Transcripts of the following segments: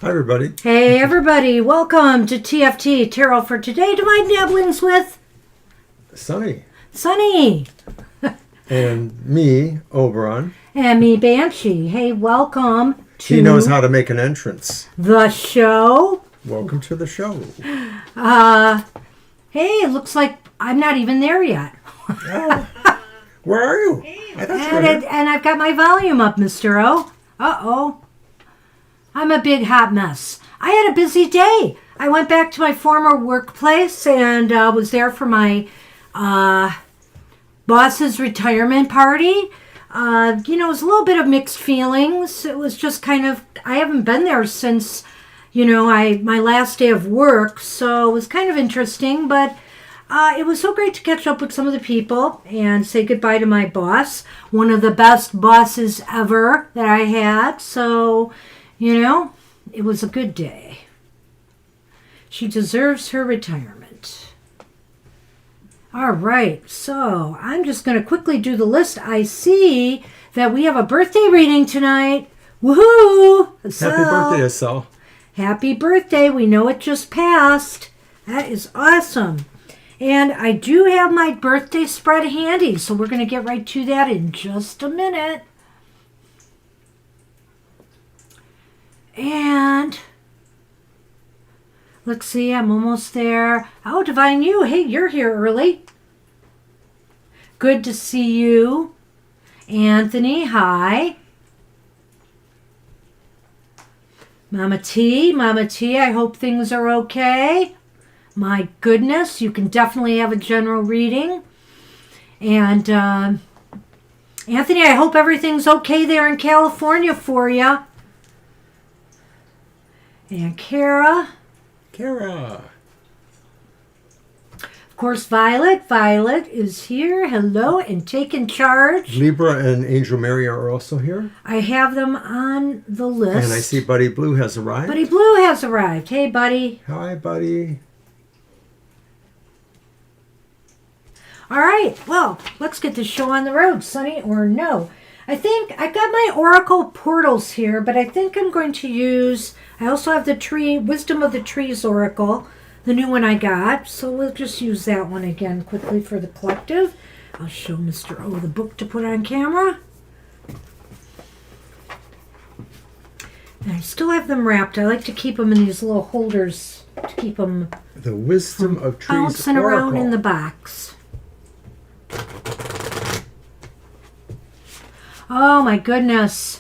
Hi, everybody. Hey, everybody. Welcome to TFT, Tarot for Today. To my dabblings with... Sunny. Sunny. And me, Oberon. And me, Banshee. Hey, welcome to... He knows how to make an entrance. The show. Welcome to the show. Hey, it looks like I'm not even there yet. Oh, where are you? I thought you were here. And I've got my volume up, Mr. O. Uh-oh. I'm a big hot mess. I had a busy day. I went back to my former workplace and was there for my boss's retirement party. It was a little bit of mixed feelings. It was just kind of, I haven't been there since, my last day of work. So it was kind of interesting, but it was so great to catch up with some of the people and say goodbye to my boss. One of the best bosses ever that I had. So... it was a good day. She deserves her retirement. All right, so I'm just going to quickly do the list. I see that we have a birthday reading tonight. Woohoo! Happy birthday, Estelle. Happy birthday. We know it just passed. That is awesome. And I do have my birthday spread handy, so we're going to get right to that in just a minute. And let's see, I'm almost there. Oh, Divine You. Hey, you're here early. Good to see you. Anthony, hi. Mama T, I hope things are okay. My goodness, you can definitely have a general reading. And Anthony, I hope everything's okay there in California for you. And Kara. Kara. Of course, Violet. Violet is here. Hello, and taking charge. Libra and Angel Mary are also here. I have them on the list. And I see Buddy Blue has arrived. Buddy Blue has arrived. Hey, Buddy. Hi, Buddy. All right, well, let's get the show on the road, Sunny, or no. I think I've got my Oracle portals here, but I think I'm going to use... I also have the Wisdom of the Trees Oracle, the new one I got. So we'll just use that one again quickly for the collective. I'll show Mr. O the book to put on camera. And I still have them wrapped. I like to keep them in these little holders to keep them... The Wisdom of Trees bouncing Oracle. around in the box. Oh my goodness.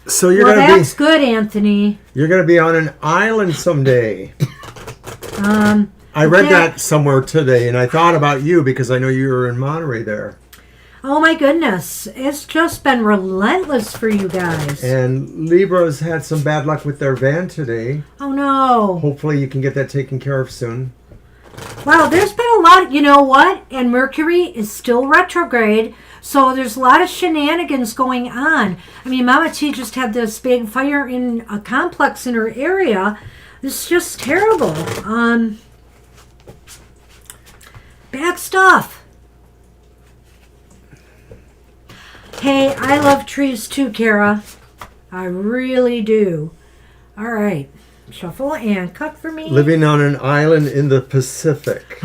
So you're that's good, Anthony. You're gonna be on an island someday. I read that somewhere today, and I thought about you because I know you were in Monterey there. Oh my goodness, it's just been relentless for you guys. And Libra's had some bad luck with their van today. Oh no. Hopefully you can get that taken care of soon. Wow, there's been a lot, you know what? And Mercury is still retrograde. So there's a lot of shenanigans going on. I mean, Mama T just had this big fire in a complex in her area. It's just terrible. Bad stuff. Hey, I love trees too, Kara. I really do. All right. Shuffle and cut for me. Living on an island in the Pacific.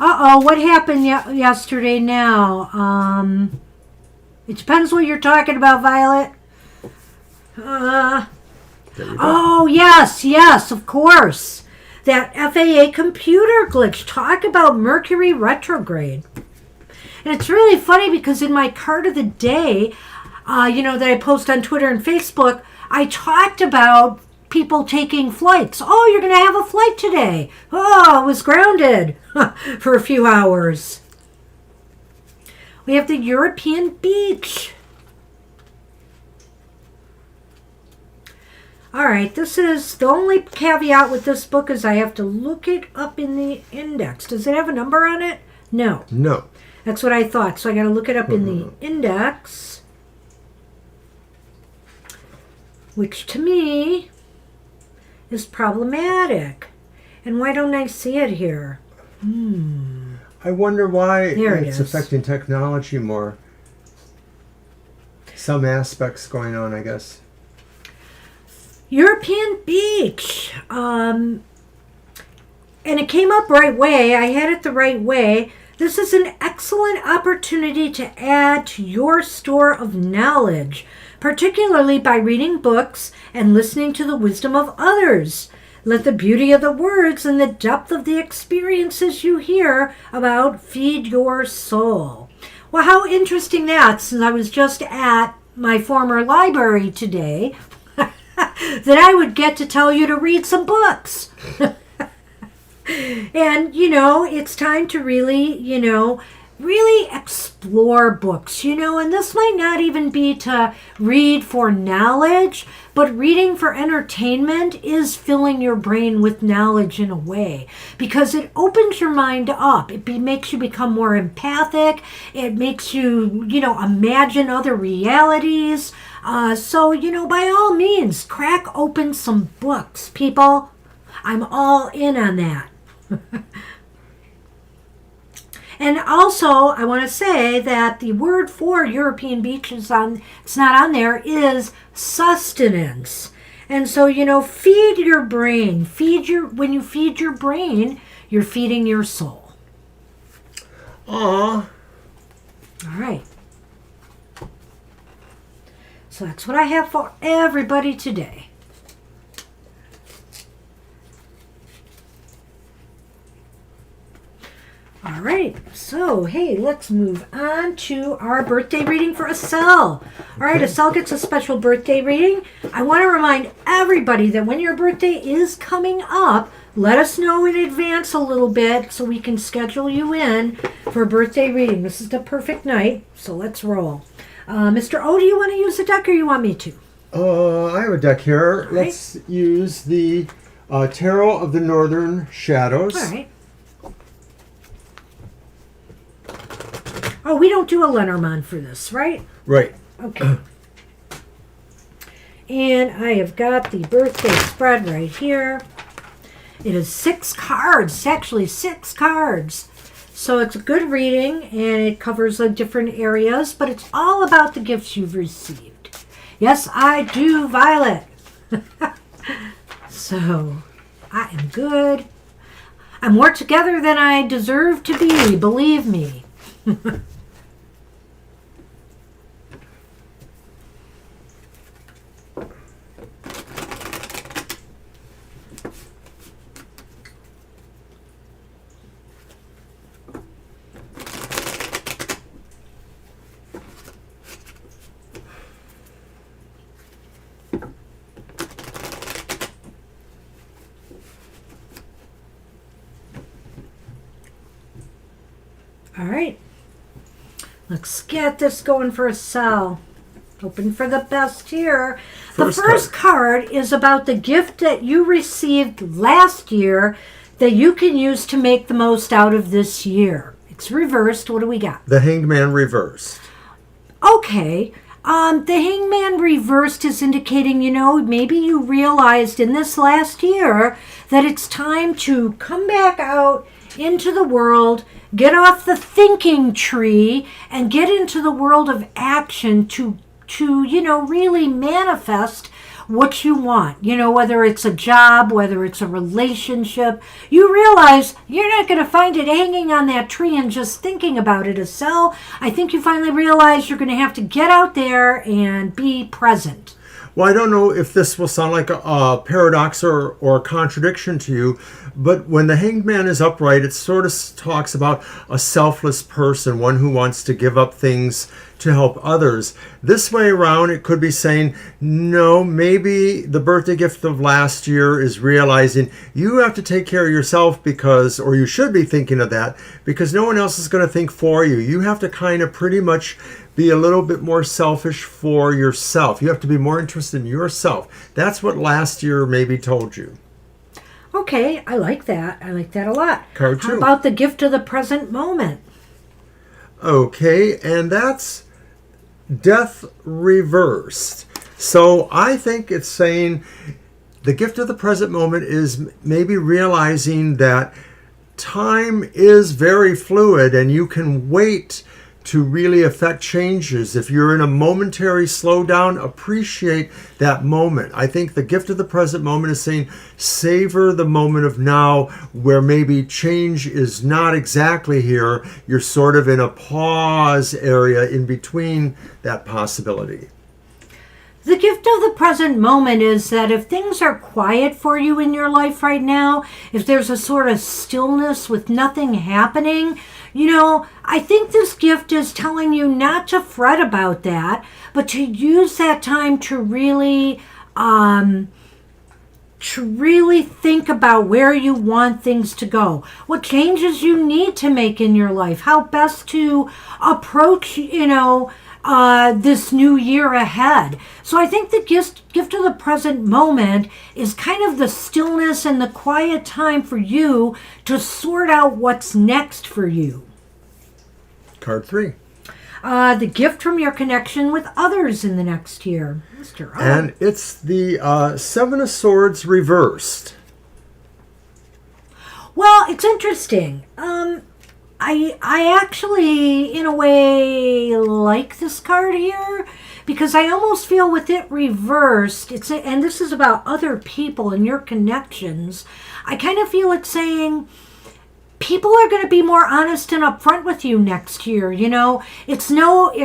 Uh-oh, what happened yesterday now? It depends what you're talking about, Violet. Oh, yes, of course. That FAA computer glitch. Talk about Mercury retrograde. And it's really funny because in my card of the day, that I post on Twitter and Facebook, I talked about people taking flights. Oh, you're going to have a flight today. Oh, I was grounded for a few hours. We have the European beach. All right, this is the only caveat with this book is I have to look it up in the index. Does it have a number on it? No. No. That's what I thought. So I got to look it up in the index, which to me is problematic. And why don't I see it here? I wonder why There it it's is. affecting technology more. Some aspects going on, I guess. European Beach. And it came up right way. I had it the right way. This is an excellent opportunity to add to your store of knowledge, particularly by reading books and listening to the wisdom of others. Let the beauty of the words and the depth of the experiences you hear about feed your soul. Well, how interesting that, since I was just at my former library today, that I would get to tell you to read some books. And, it's time to really explore books, and this might not even be to read for knowledge, but reading for entertainment is filling your brain with knowledge in a way, because it opens your mind up. It makes you become more empathic. It makes you, imagine other realities. So, by all means, crack open some books, people. I'm all in on that. And also, I want to say that the word for European Beach it's not on there, is sustenance. And so, feed your brain. When you feed your brain, you're feeding your soul. Aww. All right. So that's what I have for everybody today. All right, so hey, let's move on to our birthday reading for Estelle. All right, Estelle gets a special birthday reading. I want to remind everybody that when your birthday is coming up, let us know in advance a little bit so we can schedule you in for a birthday reading. This is the perfect night, so let's roll. Mr. O, do you want to use the deck or you want me to? I have a deck here. All Let's use the Tarot of the Northern Shadows. All right. Oh, we don't do a Lenormand for this, right? Right. Okay. And I have got the birthday spread right here. It is 6 cards, actually 6 cards. So it's a good reading, and it covers different areas, but it's all about the gifts you've received. Yes, I do, Violet. So I am good. I'm more together than I deserve to be, believe me. All right, let's get this going for a sell. Hoping for the best here. The first card is about the gift that you received last year that you can use to make the most out of this year. It's reversed. What do we got? The Hanged Man reversed. Okay. The Hangman reversed is indicating, maybe you realized in this last year that it's time to come back out into the world, get off the thinking tree, and get into the world of action to really manifest what you want. Whether it's a job, whether it's a relationship, you realize you're not going to find it hanging on that tree and just thinking about it. Estelle, I think you finally realize you're going to have to get out there and be present. Well, I don't know if this will sound like a paradox or a contradiction to you, but when the Hanged Man is upright, it sort of talks about a selfless person, one who wants to give up things to help others. This way around, it could be saying, no, maybe the birthday gift of last year is realizing you have to take care of yourself because, or you should be thinking of that, because no one else is going to think for you. You have to kind of pretty much be a little bit more selfish for yourself. You have to be more interested in yourself. That's what last year maybe told you. Okay, I like that. I like that a lot. Card 2. How about the gift of the present moment? Okay, and that's Death reversed. So I think it's saying the gift of the present moment is maybe realizing that time is very fluid and you can wait to really affect changes. If you're in a momentary slowdown, appreciate that moment. I think the gift of the present moment is saying savor the moment of now where maybe change is not exactly here. You're sort of in a pause area in between that possibility. The gift of the present moment is that if things are quiet for you in your life right now, if there's a sort of stillness with nothing happening, I think this gift is telling you not to fret about that, but to use that time to really think about where you want things to go, what changes you need to make in your life, how best to approach, this new year ahead. So I think the gift of the present moment is kind of the stillness and the quiet time for you to sort out what's next for you. Card 3. The gift from your connection with others in the next year. Mr. O. And it's the 7 of Swords reversed. Well, it's interesting. I actually, in a way, like this card here because I almost feel with it reversed, and this is about other people and your connections, I kind of feel it's saying people are going to be more honest and upfront with you next year. It's not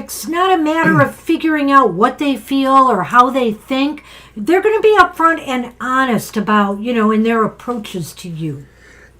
a matter of figuring out what they feel or how they think. They're going to be upfront and honest about, in their approaches to you.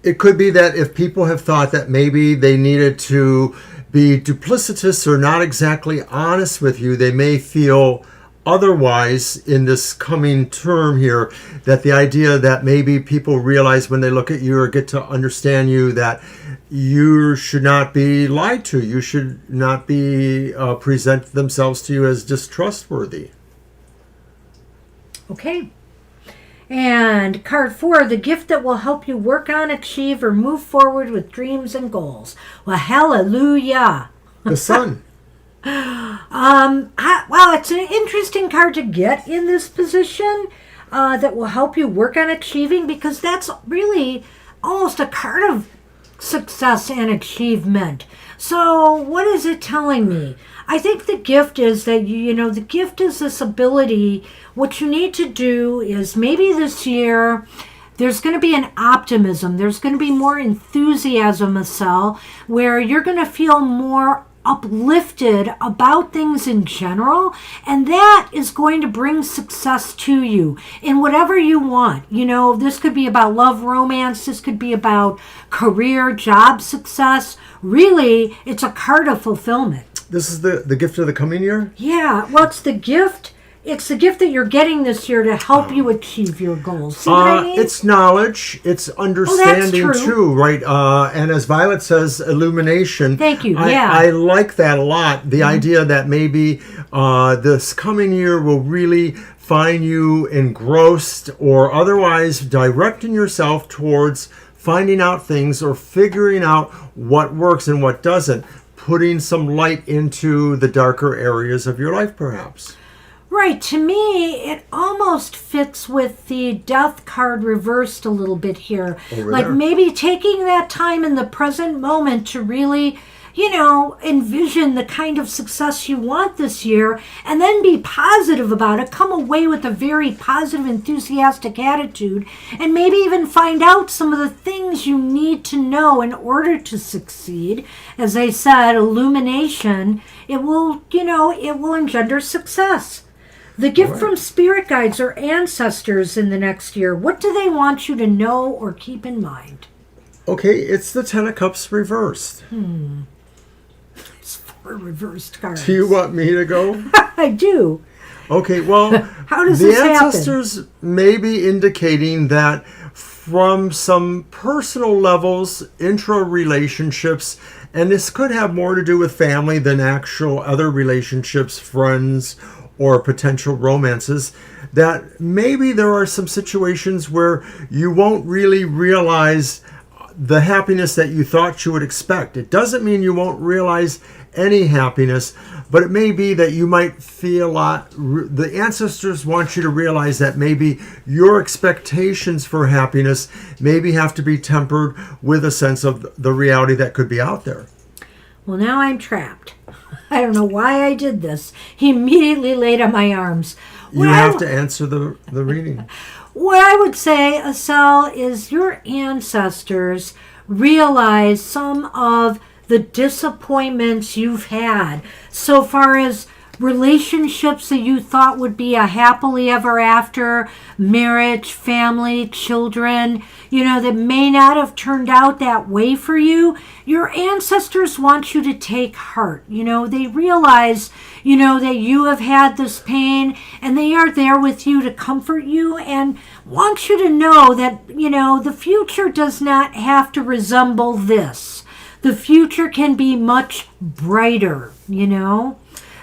It could be that if people have thought that maybe they needed to be duplicitous or not exactly honest with you, they may feel otherwise in this coming term here, that the idea that maybe people realize when they look at you or get to understand you that you should not be lied to. You should not be present themselves to you as distrustworthy. Okay. And card 4, the gift that will help you work on, achieve, or move forward with dreams and goals. Well, hallelujah. The Sun. Wow, it's an interesting card to get in this position that will help you work on achieving, because that's really almost a card of success and achievement. So what is it telling me? I think the gift is that, the gift is this ability. What you need to do is maybe this year there's going to be an optimism. There's going to be more enthusiasm, Marcel, where you're going to feel more uplifted about things in general, and that is going to bring success to you in whatever you want. This could be about love, romance. This could be about career, job success. Really, it's a card of fulfillment. This is the gift of the coming year? Yeah, well, it's the gift. It's the gift that you're getting this year to help you achieve your goals. See what I mean? It's knowledge. It's understanding too, right? And as Violet says, illumination. Thank you. I like that a lot. The idea that maybe this coming year will really find you engrossed or otherwise directing yourself towards finding out things or figuring out what works and what doesn't, putting some light into the darker areas of your life, perhaps. Right. To me, it almost fits with the death card reversed a little bit here. Maybe taking that time in the present moment to really, envision the kind of success you want this year and then be positive about it. Come away with a very positive, enthusiastic attitude and maybe even find out some of the things you need to know in order to succeed. As I said, illumination, it will engender success. The gift from spirit guides or ancestors in the next year. What do they want you to know or keep in mind? Okay, it's the 10 of Cups reversed. for reversed cards. Do you want me to go? I do. Okay, well, How does the this happen? ancestors may be indicating that from some personal levels, intra-relationships, and this could have more to do with family than actual other relationships, friends, or potential romances, that maybe there are some situations where you won't really realize the happiness that you thought you would expect. It doesn't mean you won't realize any happiness, but it may be that you might feel the ancestors want you to realize that maybe your expectations for happiness maybe have to be tempered with a sense of the reality that could be out there. Well, now I'm trapped. I don't know why I did this. He immediately laid on my arms. You have to answer the reading. What I would say, Asel, is your ancestors realize some of the disappointments you've had so far as relationships that you thought would be a happily ever after, marriage, family, children, that may not have turned out that way for you. Your ancestors want you to take heart. They realize, that you have had this pain, and they are there with you to comfort you and want you to know that, the future does not have to resemble this. The future can be much brighter,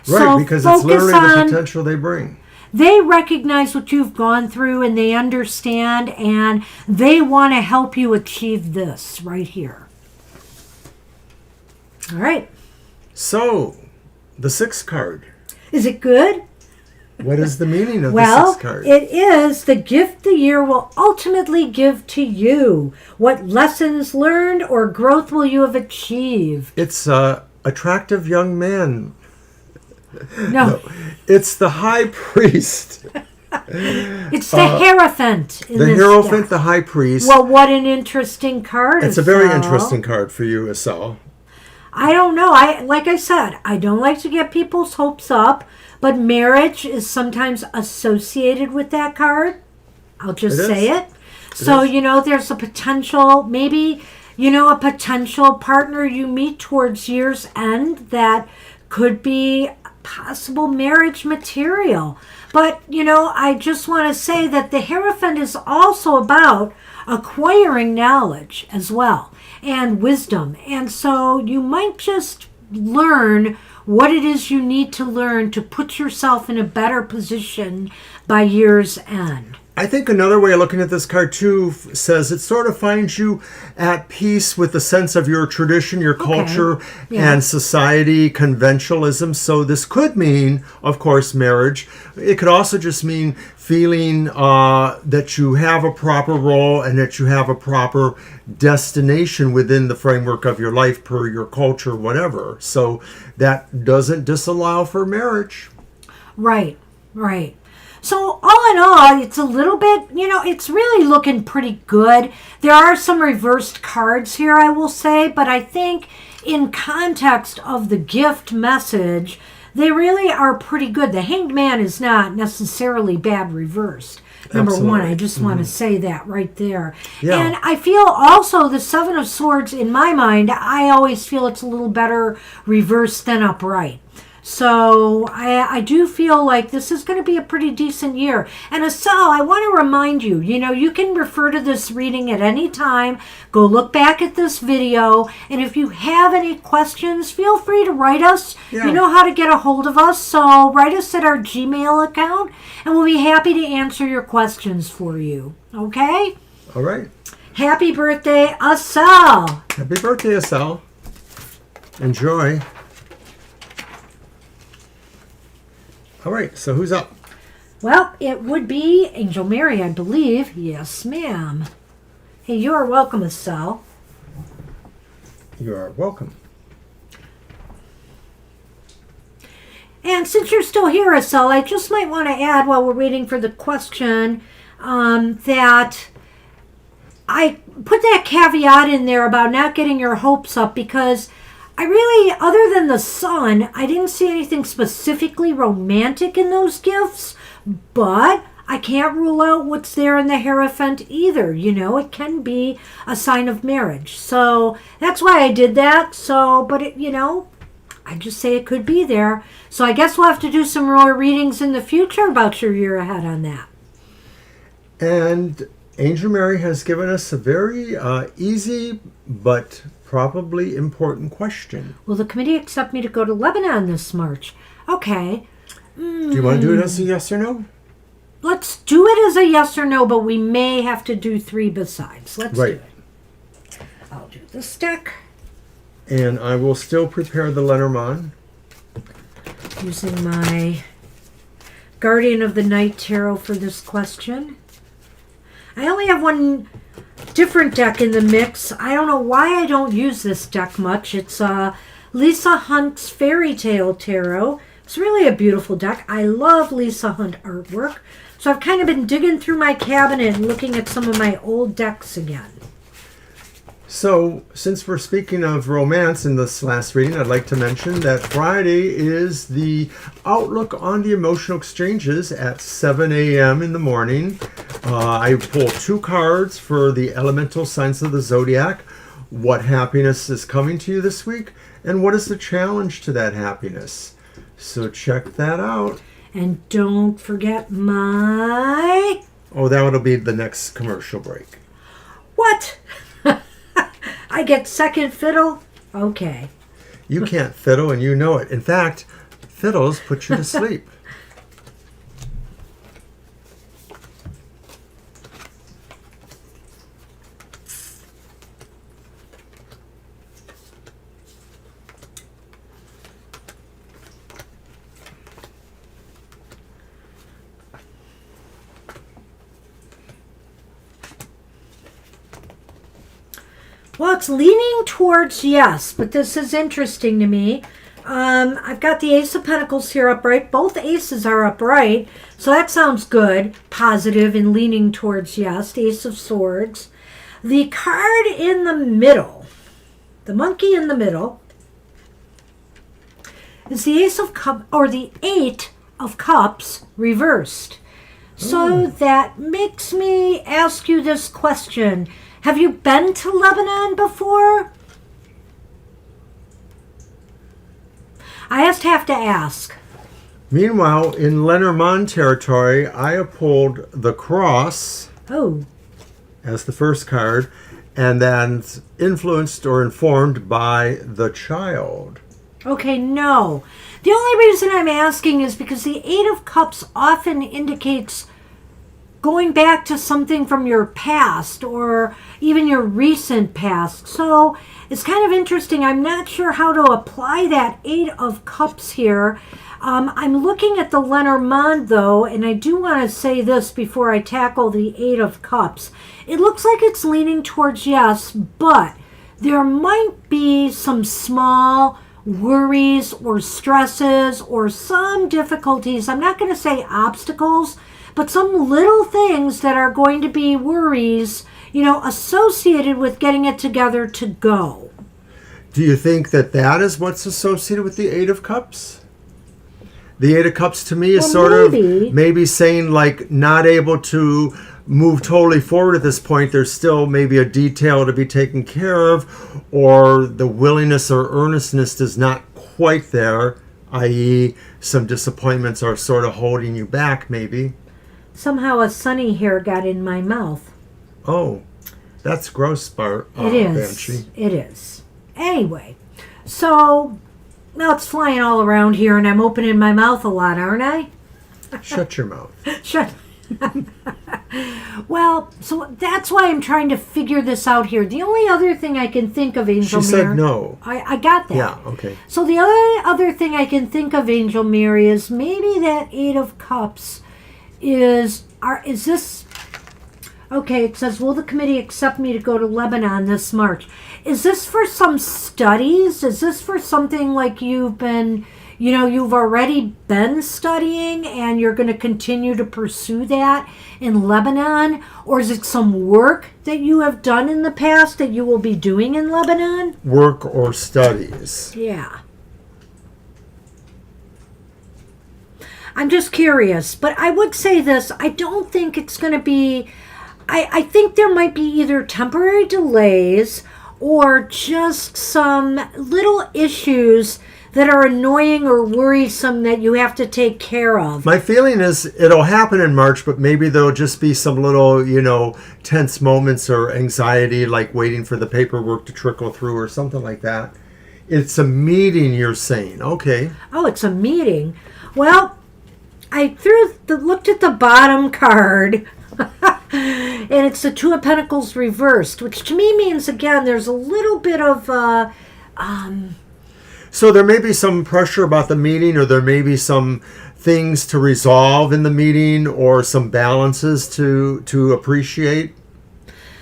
Right, so because it's literally the potential they bring. They recognize what you've gone through and they understand, and they want to help you achieve this right here. All right. So, the 6th card. Is it good? What is the meaning of the 6th card? It is the gift the year will ultimately give to you. What lessons learned or growth will you have achieved? It's attractive young man. No. It's the High Priest. It's the Hierophant. The Hierophant, the High Priest. Well, what an interesting card. It's a very interesting card for you, Asel. I don't know. Like I said, I don't like to get people's hopes up, but marriage is sometimes associated with that card. I'll just say it. So, there's a potential, maybe, a potential partner you meet towards year's end that could be possible marriage material. But, I just want to say that the Hierophant is also about acquiring knowledge as well and wisdom. And so you might just learn what it is you need to learn to put yourself in a better position by year's end. I think another way of looking at this card too says it sort of finds you at peace with the sense of your tradition, your culture, and society, conventionalism. So this could mean, of course, marriage. It could also just mean feeling that you have a proper role and that you have a proper destination within the framework of your life per your culture, whatever. So that doesn't disallow for marriage. Right. So all in all, it's a little bit, it's really looking pretty good. There are some reversed cards here, I will say, but I think in context of the gift message, they really are pretty good. The Hanged Man is not necessarily bad reversed. Number one, I just want to say that right there. Yeah. And I feel also the 7 of Swords, in my mind, I always feel it's a little better reversed than upright. So I do feel like this is going to be a pretty decent year. And Asel, I want to remind you, you can refer to this reading at any time. Go look back at this video. And if you have any questions, feel free to write us. Yeah. You know how to get a hold of us. So write us at our Gmail account, and we'll be happy to answer your questions for you. Okay? All right. Happy birthday, Asel. Happy birthday, Asel. Enjoy. All right, so who's up? Well, it would be Angel Mary, I believe. Yes, ma'am. Hey, you are welcome, Asel. You are welcome. And since you're still here, Asel, I just might want to add while we're waiting for the question that I put that caveat in there about not getting your hopes up because I really, other than the sun, I didn't see anything specifically romantic in those gifts, but I can't rule out what's there in the Hierophant either. It can be a sign of marriage. So that's why I did that. So, but I just say it could be there. So I guess we'll have to do some more readings in the future about your year ahead on that. And Angel Mary has given us a very easy but probably important question. Will the committee accept me to go to Lebanon this March? Okay. Do you want to do it as a yes or no? Let's do it as a yes or no, but we may have to do 3 besides. Let's do it. I'll do this deck. And I will still prepare the Lenormand. Using my Guardian of the Night Tarot for this question. I only have one different deck in the mix. I don't know why I don't use this deck much. It's Lisa Hunt's Fairy Tale Tarot. It's really a beautiful deck. I love Lisa Hunt artwork. So I've kind of been digging through my cabinet and looking at some of my old decks again. So, since we're speaking of romance in this last reading, I'd like to mention that Friday is the Outlook on the Emotional Exchanges at 7 a.m. in the morning. I pull 2 cards for the elemental signs of the zodiac. What happiness is coming to you this week, and what is the challenge to that happiness? So check that out. And don't forget my... Oh, that will be the next commercial break. What? I get second fiddle? Okay. You can't fiddle, and you know it. In fact, fiddles put you to sleep. Well, it's leaning towards yes, but this is interesting to me. I've got the Ace of Pentacles here upright. Both aces are upright, so that sounds good, positive and leaning towards yes. The Ace of Swords. The card in the middle, the monkey in the middle, is the Ace of Cups, or the 8 of Cups reversed. So that makes me ask you this question. Have you been to Lebanon before? I just have to ask. Meanwhile, in Lenormand territory, I pulled the cross as the first card, and then influenced or informed by the child. Okay, no. The only reason I'm asking is because the 8 of Cups often indicates going back to something from your past or even your recent past. So it's kind of interesting. I'm not sure how to apply that 8 of Cups here. I'm looking at the Lenormand, though, and I do want to say this before I tackle the 8 of Cups. It looks like it's leaning towards yes, but there might be some small worries or stresses or some difficulties. I'm not going to say obstacles, but some little things that are going to be worries, associated with getting it together to go. Do you think that is what's associated with the 8 of Cups? The 8 of Cups to me is maybe saying like not able to move totally forward at this point. There's still maybe a detail to be taken care of, or the willingness or earnestness is not quite there, i.e. some disappointments are sort of holding you back maybe. Somehow a sunny hair got in my mouth. Oh, that's gross, it is. Banshee. It is. Anyway, so now it's flying all around here, and I'm opening my mouth a lot, aren't I? Shut your mouth. Shut. Well, so that's why I'm trying to figure this out here. The only other thing I can think of, Angel Mary... She said no. I got that. Yeah, okay. So the other thing I can think of, Angel Mary, is maybe that 8 of Cups is this... Okay, it says, will the committee accept me to go to Lebanon this March? Is this for some studies? Is this for something like you've already been studying and you're going to continue to pursue that in Lebanon? Or is it some work that you have done in the past that you will be doing in Lebanon? Work or studies. Yeah. I'm just curious, but I would say this. I don't think it's going to be... I think there might be either temporary delays or just some little issues that are annoying or worrisome that you have to take care of? My feeling is it'll happen in March, but maybe there'll just be some little, tense moments or anxiety, like waiting for the paperwork to trickle through or something like that. It's a meeting, you're saying. Okay. Oh, it's a meeting. Well, I looked at the bottom card, and it's the Two of Pentacles reversed, which to me means, again, there's a little bit of... So there may be some pressure about the meeting, or there may be some things to resolve in the meeting, or some balances to appreciate.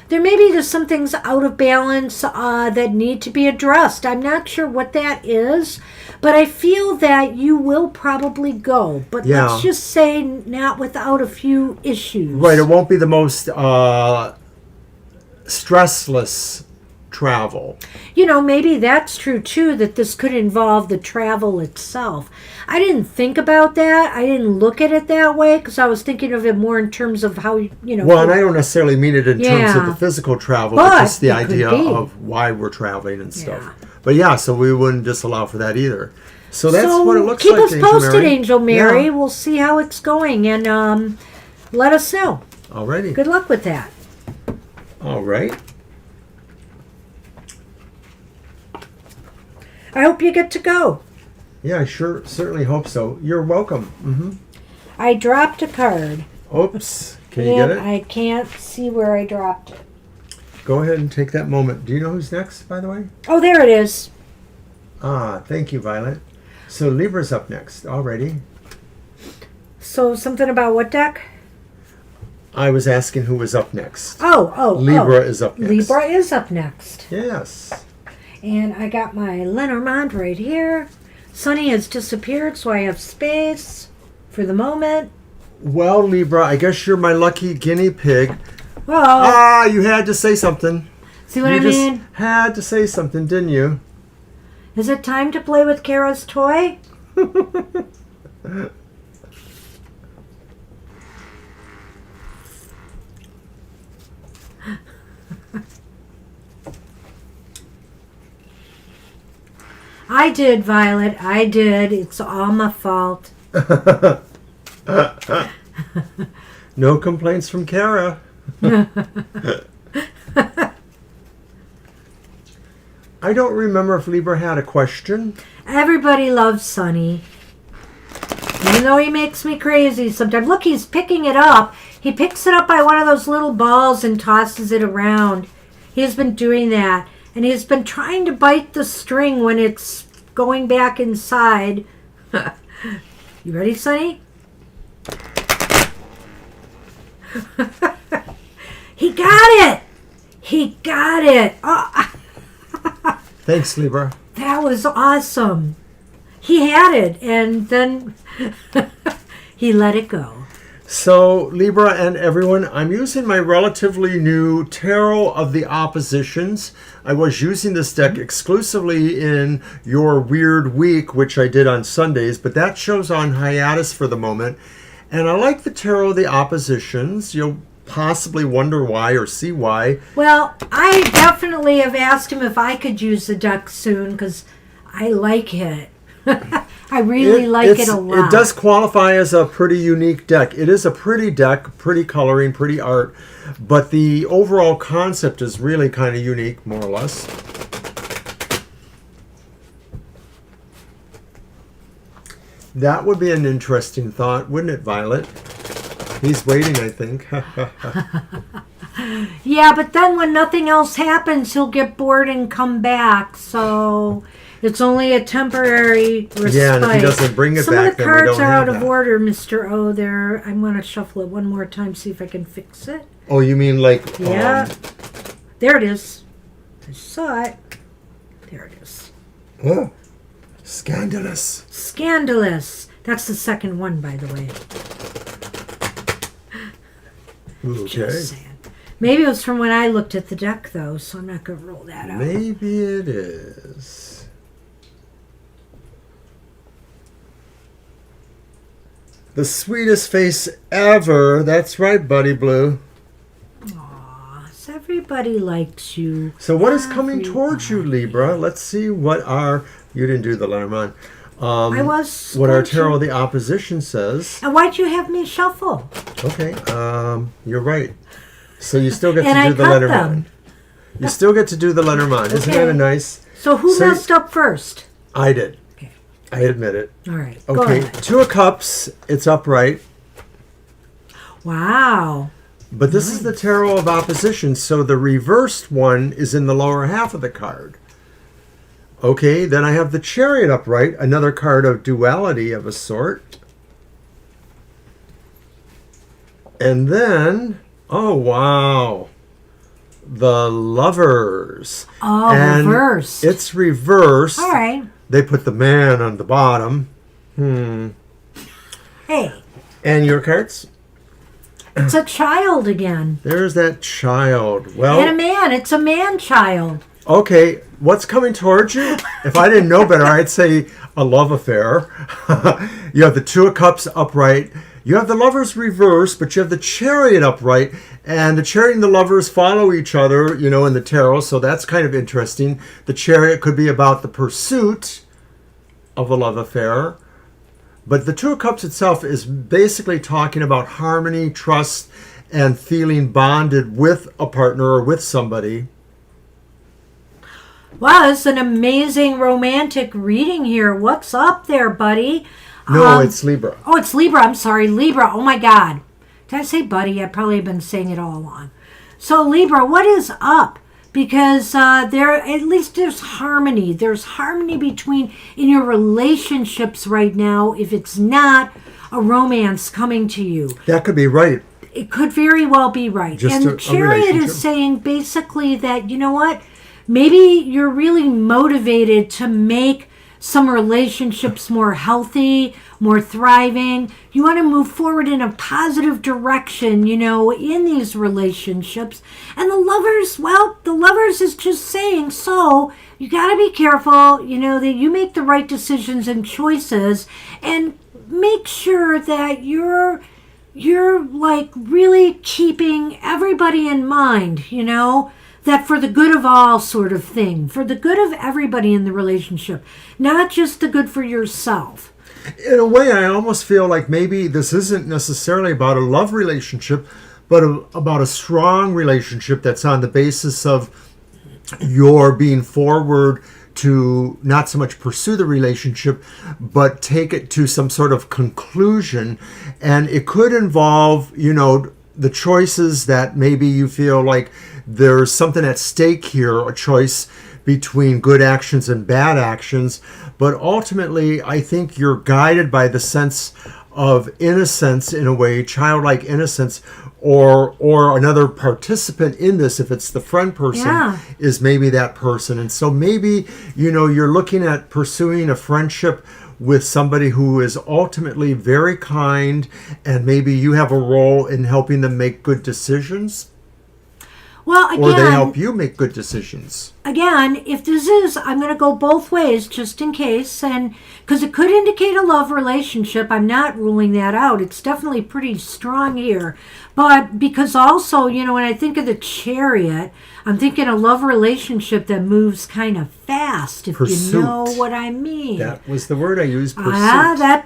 There may be just some things out of balance that need to be addressed. I'm not sure what that is, but I feel that you will probably go. But let's just say not without a few issues. Right, it won't be the most stressless travel. Maybe that's true too, that this could involve the travel itself. I didn't think about that. I didn't look at it that way because I was thinking of it more in terms of how, Well, and I don't necessarily mean it in terms of the physical travel, but just the idea of why we're traveling and stuff. But so we wouldn't disallow for that either. So that's what it looks like, keep us posted, Angel Mary. Yeah. We'll see how it's going and let us know. Alrighty. Good luck with that. All right. I hope you get to go. Yeah, I certainly hope so. You're welcome. Mm-hmm. I dropped a card. Oops. Can you get it? I can't see where I dropped it. Go ahead and take that moment. Do you know who's next, by the way? Oh, there it is. Thank you, Violet. So Libra's up next already. So something about what deck? I was asking who was up next. Oh. Libra is up next. Libra is up next. Yes. And I got my Lenormand right here. Sunny has disappeared, so I have space for the moment. Well, Libra, I guess you're my lucky guinea pig. Well, you had to say something. See what I mean? You just had to say something, didn't you? Is it time to play with Kara's toy? I did, Violet. I did. It's all my fault. No complaints from Kara. I don't remember if Libra had a question. Everybody loves Sunny. Even though he makes me crazy sometimes. Look, he's picking it up. He picks it up by one of those little balls and tosses it around. He's been doing that. And he's been trying to bite the string when it's going back inside. You ready, Sonny? He got it! He got it! Oh. Thanks, Libra. That was awesome. He had it, and then he let it go. So, Libra and everyone, I'm using my relatively new Tarot of the Oppositions. I was using this deck exclusively in Your Weird Week, which I did on Sundays, but that show's on hiatus for the moment. And I like the Tarot of the Oppositions. You'll possibly wonder why or see why. Well, I definitely have asked him if I could use the deck soon, because I like it. I really like it a lot. It does qualify as a pretty unique deck. It is a pretty deck, pretty coloring, pretty art, but the overall concept is really kind of unique, more or less. That would be an interesting thought, wouldn't it, Violet? He's waiting, I think. Yeah, but then when nothing else happens, he'll get bored and come back, so... It's only a temporary respite. Yeah, and if he doesn't bring it back, then we don't have some of the cards are out of that. order, Mr. O. There, I'm going to shuffle it one more time, see if I can fix it. Oh, you mean like... Yeah. There it is. I saw it. There it is. Oh, scandalous. Scandalous. That's the second one, by the way. Okay. Just saying. Maybe it was from when I looked at the deck, though, so I'm not going to roll that out. Maybe it is. The sweetest face ever. That's right, Buddy Blue. Aw, everybody likes you. So what is coming towards you, Libra? Let's see what our You didn't do the Lenormand. I was. What our going to. Tarot of the Opposition says. And why'd you have me shuffle? Okay, you're right. So you still get And to I do the cut Lenormand. them. You still get to do the Lenormand. Isn't that a nice? So who messed up first? I did. Okay. I admit it. All right. Go Okay, ahead. 2 of Cups. It's upright. Wow. But this is the Tarot of Opposition, so the reversed one is in the lower half of the card. Okay, then I have the Chariot upright, another card of duality of a sort. And then, oh wow, the Lovers. Oh, and reversed. It's reversed. All right. They put the Man on the bottom. Hey, And your cards? it's a child again. There's that child. And a Well, man. It's a man-child. okay, what's coming towards you? If I didn't know better, I'd say a love affair. You have the 2 of Cups upright. You have the Lovers reversed, but you have the Chariot upright. And the Chariot and the Lovers follow each other, you know, in the tarot. So that's kind of interesting. The Chariot could be about the pursuit of a love affair. But the 2 of Cups itself is basically talking about harmony, trust, and feeling bonded with a partner or with somebody. Wow, it's an amazing romantic reading here. What's up there, buddy? No, it's Libra. Oh, it's Libra. I'm sorry, Libra. Oh my God. Did I say buddy? I probably have been saying it all along. So Libra, what is up? Because at least there's harmony. There's harmony between in your relationships right now. If it's not a romance coming to you, That could be right. it could very well be right. Just And a the Chariot relationship. is saying basically that, you know what? Maybe you're really motivated to make some relationships more healthy, more thriving. You want to move forward in a positive direction, you know, in these relationships. And the Lovers, well, the Lovers is just saying, so you got to be careful, you know, that you make the right decisions and choices and make sure that you're like really keeping everybody in mind, you know, that for the good of all sort of thing, for the good of everybody in the relationship, not just the good for yourself. In a way, I almost feel like maybe this isn't necessarily about a love relationship, but about a strong relationship that's on the basis of your being forward to not so much pursue the relationship, but take it to some sort of conclusion. And it could involve, you know, the choices that maybe you feel like there's something at stake here, a choice between good actions and bad actions. But ultimately, I think you're guided by the sense of innocence in a way, childlike innocence, or another participant in this, if it's the friend person, is maybe that person. And so maybe, you know, you're looking at pursuing a friendship with somebody who is ultimately very kind, and maybe you have a role in helping them make good decisions. Well, again, or they help you make good decisions. Again, if this is, I'm going to go both ways just in case, and because it could indicate a love relationship. I'm not ruling that out. It's definitely pretty strong here. But because also, you know, when I think of the Chariot, I'm thinking a love relationship that moves kind of fast, if Pursuit. you know what I mean. That was the word I used, pursuit. That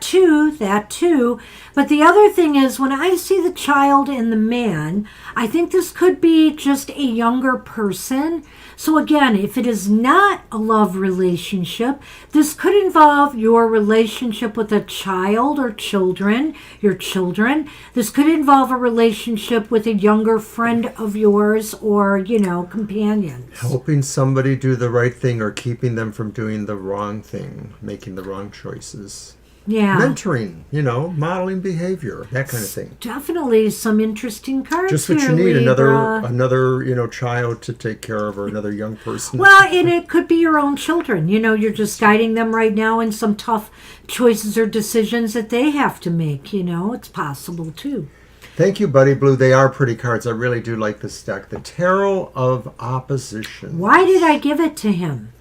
too. But the other thing is, when I see the child and the man, I think this could be just a younger person. So again, if it is not a love relationship, this could involve your relationship with a child or children, your children. This could involve a relationship with a younger friend of yours or, you know, companions. Helping somebody do the right thing or keeping them from doing the wrong thing, making the wrong choices. Yeah. Mentoring, you know, modeling behavior, that kind of thing. Definitely some interesting cards Just what here, you need, Libra. another, you know, child to take care of, or another young person. Well, and it could be your own children. You know, you're just guiding them right now in some tough choices or decisions that they have to make. You know, it's possible too. Thank you, Buddy Blue. They are pretty cards. I really do like this deck. The Tarot of Opposition. Why did I give it to him?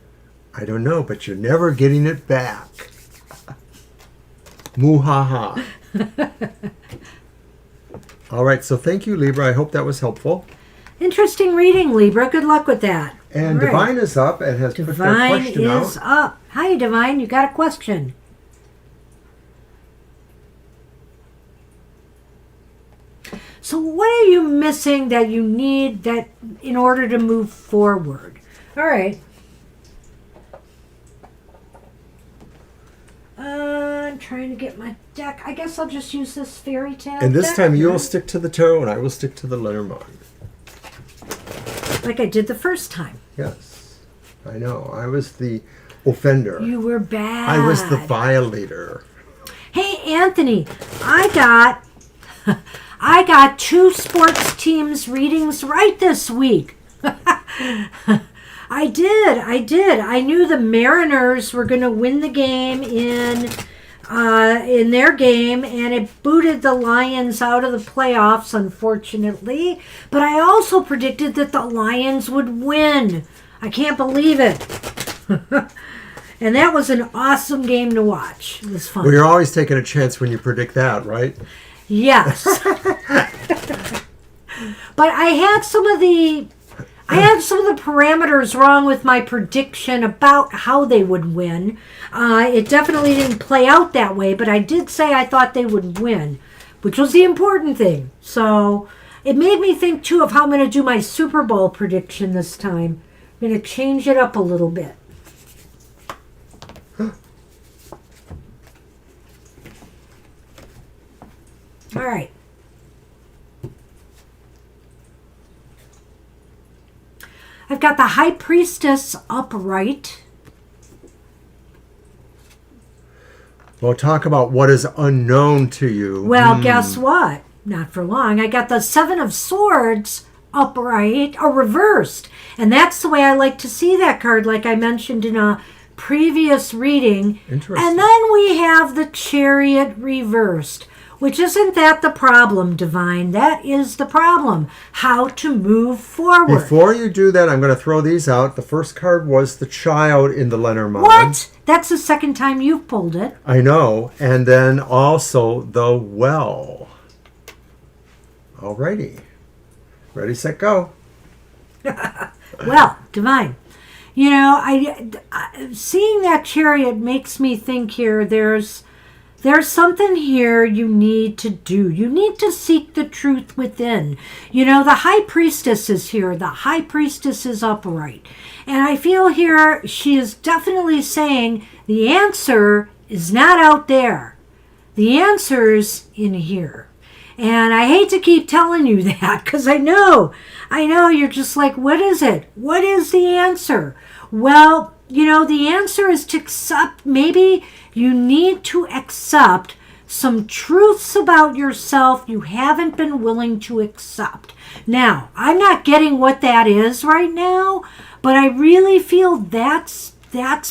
I don't know, but you're never getting it back. Muhaha. All right, so thank you, Libra. I hope that was helpful. Interesting reading, Libra. Good luck with that. And All right. Divine is up and has put that Divine question is out. up. Hi, Hi, Divine. You got a question? So what are you missing that you need that in order to move forward? All right. I'm trying to get my deck. I guess I'll just use this fairy tale And this deck. time you'll stick to the tarot and I will stick to the Lenormand. Like I did the first time. Yes. I know. I was the offender. You were bad. I was the violator. Hey, Anthony, I got 2 sports teams readings right this week. I did. I knew the Mariners were going to win the game in their game, and it booted the Lions out of the playoffs, unfortunately. But I also predicted that the Lions would win. I can't believe it. And that was an awesome game to watch. It was fun. Well, you're always taking a chance when you predict that, right? Yes. But I had some of the parameters wrong with my prediction about how they would win. It definitely didn't play out that way, but I did say I thought they would win, which was the important thing. So it made me think, too, of how I'm going to do my Super Bowl prediction this time. I'm going to change it up a little bit. All right. I've got the High Priestess upright. Well, talk about what is unknown to you. Well, guess what? Not for long. I got the 7 of Swords upright or reversed. And that's the way I like to see that card, like I mentioned in a previous reading. Interesting. And then we have the Chariot reversed. Which isn't that the problem, Divine? That is the problem. How to move forward. Before you do that, I'm going to throw these out. The first card was the Child in the Lenormand. What? That's the second time you've pulled it. I know. And then also the Well. Alrighty. Ready, set, go. Well, Divine, you know, I seeing that Chariot makes me think here there's something here you need to do. You need to seek the truth within. You know, the High Priestess is here. The High Priestess is upright. And I feel here she is definitely saying the answer is not out there. The answer's in here. And I hate to keep telling you that because I know you're just like, what is it? What is the answer? Well, you know, the answer is to accept. Maybe you need to accept some truths about yourself you haven't been willing to accept. Now, I'm not getting what that is right now, but I really feel that's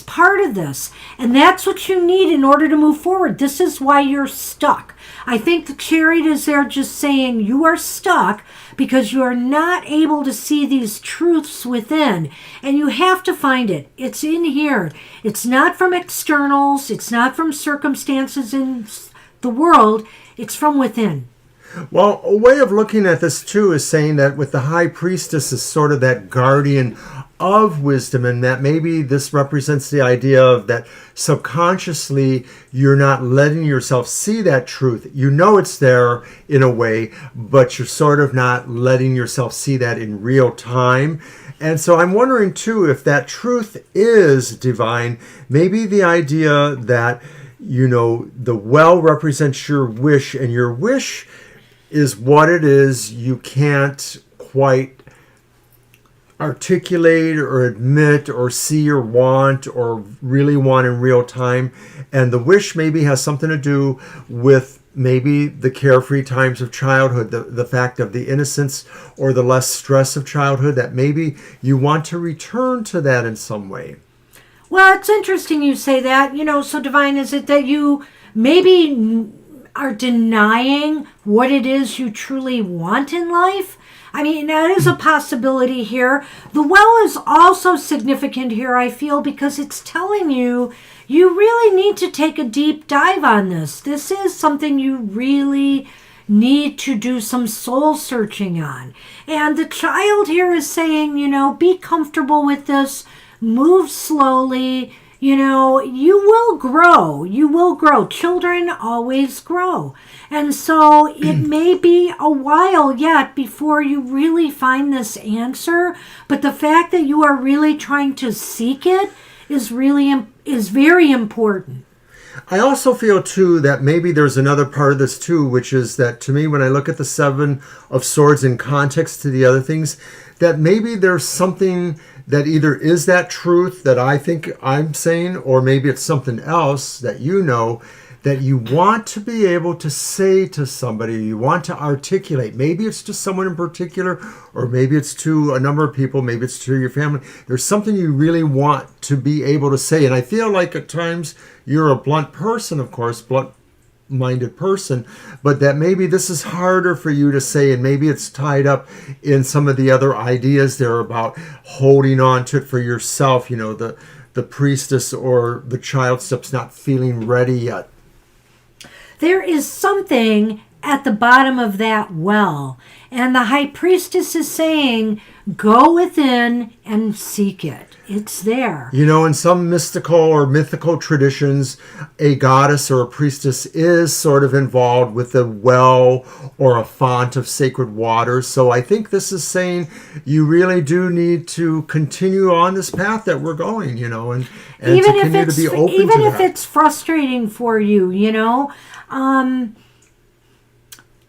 part of this. And that's what you need in order to move forward. This is why you're stuck. I think the Chariot is there just saying you are stuck because you are not able to see these truths within. And you have to find it. It's in here. It's not from externals. It's not from circumstances in the world. It's from within. Well, a way of looking at this, too, is saying that with the High Priestess is sort of that guardian of wisdom, and that maybe this represents the idea of that subconsciously you're not letting yourself see that truth. You know it's there in a way, but you're sort of not letting yourself see that in real time. And so I'm wondering, too, if that truth is divine, maybe the idea that, you know, the well represents your wish, and your wish is what it is you can't quite articulate or admit or see or want or really want in real time. And the wish maybe has something to do with maybe the carefree times of childhood, the fact of the innocence or the less stress of childhood, that maybe you want to return to that in some way. Well, it's interesting you say that. You know, so Divine, is it that you maybe are denying what it is you truly want in life? I mean, that is a possibility here. The well is also significant here, I feel, because it's telling you you really need to take a deep dive on this. This is something you really need to do some soul searching on. And the Child here is saying, you know, be comfortable with this, move slowly. you know, you will grow. You will grow. Children always grow. And so it may be a while yet before you really find this answer, but the fact that you are really trying to seek it is very important. I also feel too that maybe there's another part of this too, which is that to me, when I look at the Seven of Swords in context to the other things, that maybe there's something that either is that truth that I think I'm saying, or maybe it's something else that you know that you want to be able to say to somebody, you want to articulate. Maybe it's to someone in particular, or maybe it's to a number of people, maybe it's to your family. There's something you really want to be able to say. And I feel like at times you're a blunt person, of course, blunt-minded person, but that maybe this is harder for you to say, and maybe it's tied up in some of the other ideas there about holding on to it for yourself, you know, the priestess or the child step's not feeling ready yet. There is something at the bottom of that well. And the high priestess is saying, go within and seek it. It's there. You know, in some mystical or mythical traditions, a goddess or a priestess is sort of involved with a well or a font of sacred water. So I think this is saying you really do need to continue on this path that we're going, you know, and even to continue to be open to that. Even if it's frustrating for you, you know,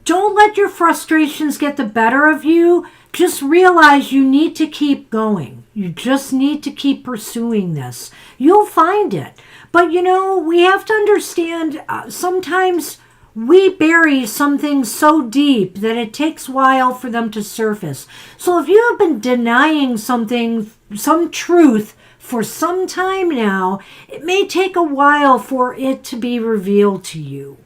don't let your frustrations get the better of you. Just realize you need to keep going. You just need to keep pursuing this. You'll find it. But, you know, we have to understand sometimes we bury some things so deep that it takes a while for them to surface. So if you have been denying something, some truth, for some time now, it may take a while for it to be revealed to you.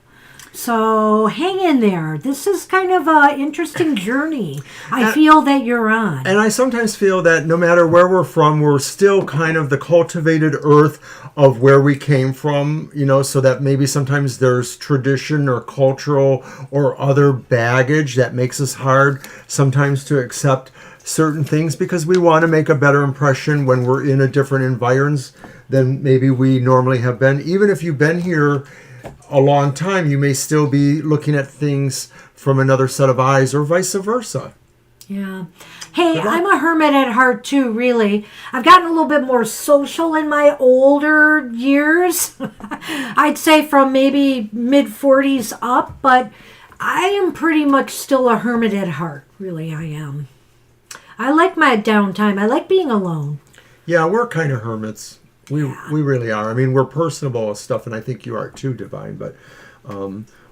So hang in there. This is kind of an interesting journey I feel that you're on. And I sometimes feel that no matter where we're from, we're still kind of the cultivated earth of where we came from, you know, so that maybe sometimes there's tradition or cultural or other baggage that makes us hard sometimes to accept certain things because we want to make a better impression when we're in a different environs than maybe we normally have been. Even if you've been here a long time, you may still be looking at things from another set of eyes or vice versa. Yeah. Hey, I'm a hermit at heart too, really. I've gotten a little bit more social in my older years. I'd say from maybe mid-40s up, but I am pretty much still a hermit at heart. Really, I am. I like my downtime. I like being alone. Yeah, we're kind of hermits. We really are. I mean, we're personable and stuff, and I think you are too, Divine, but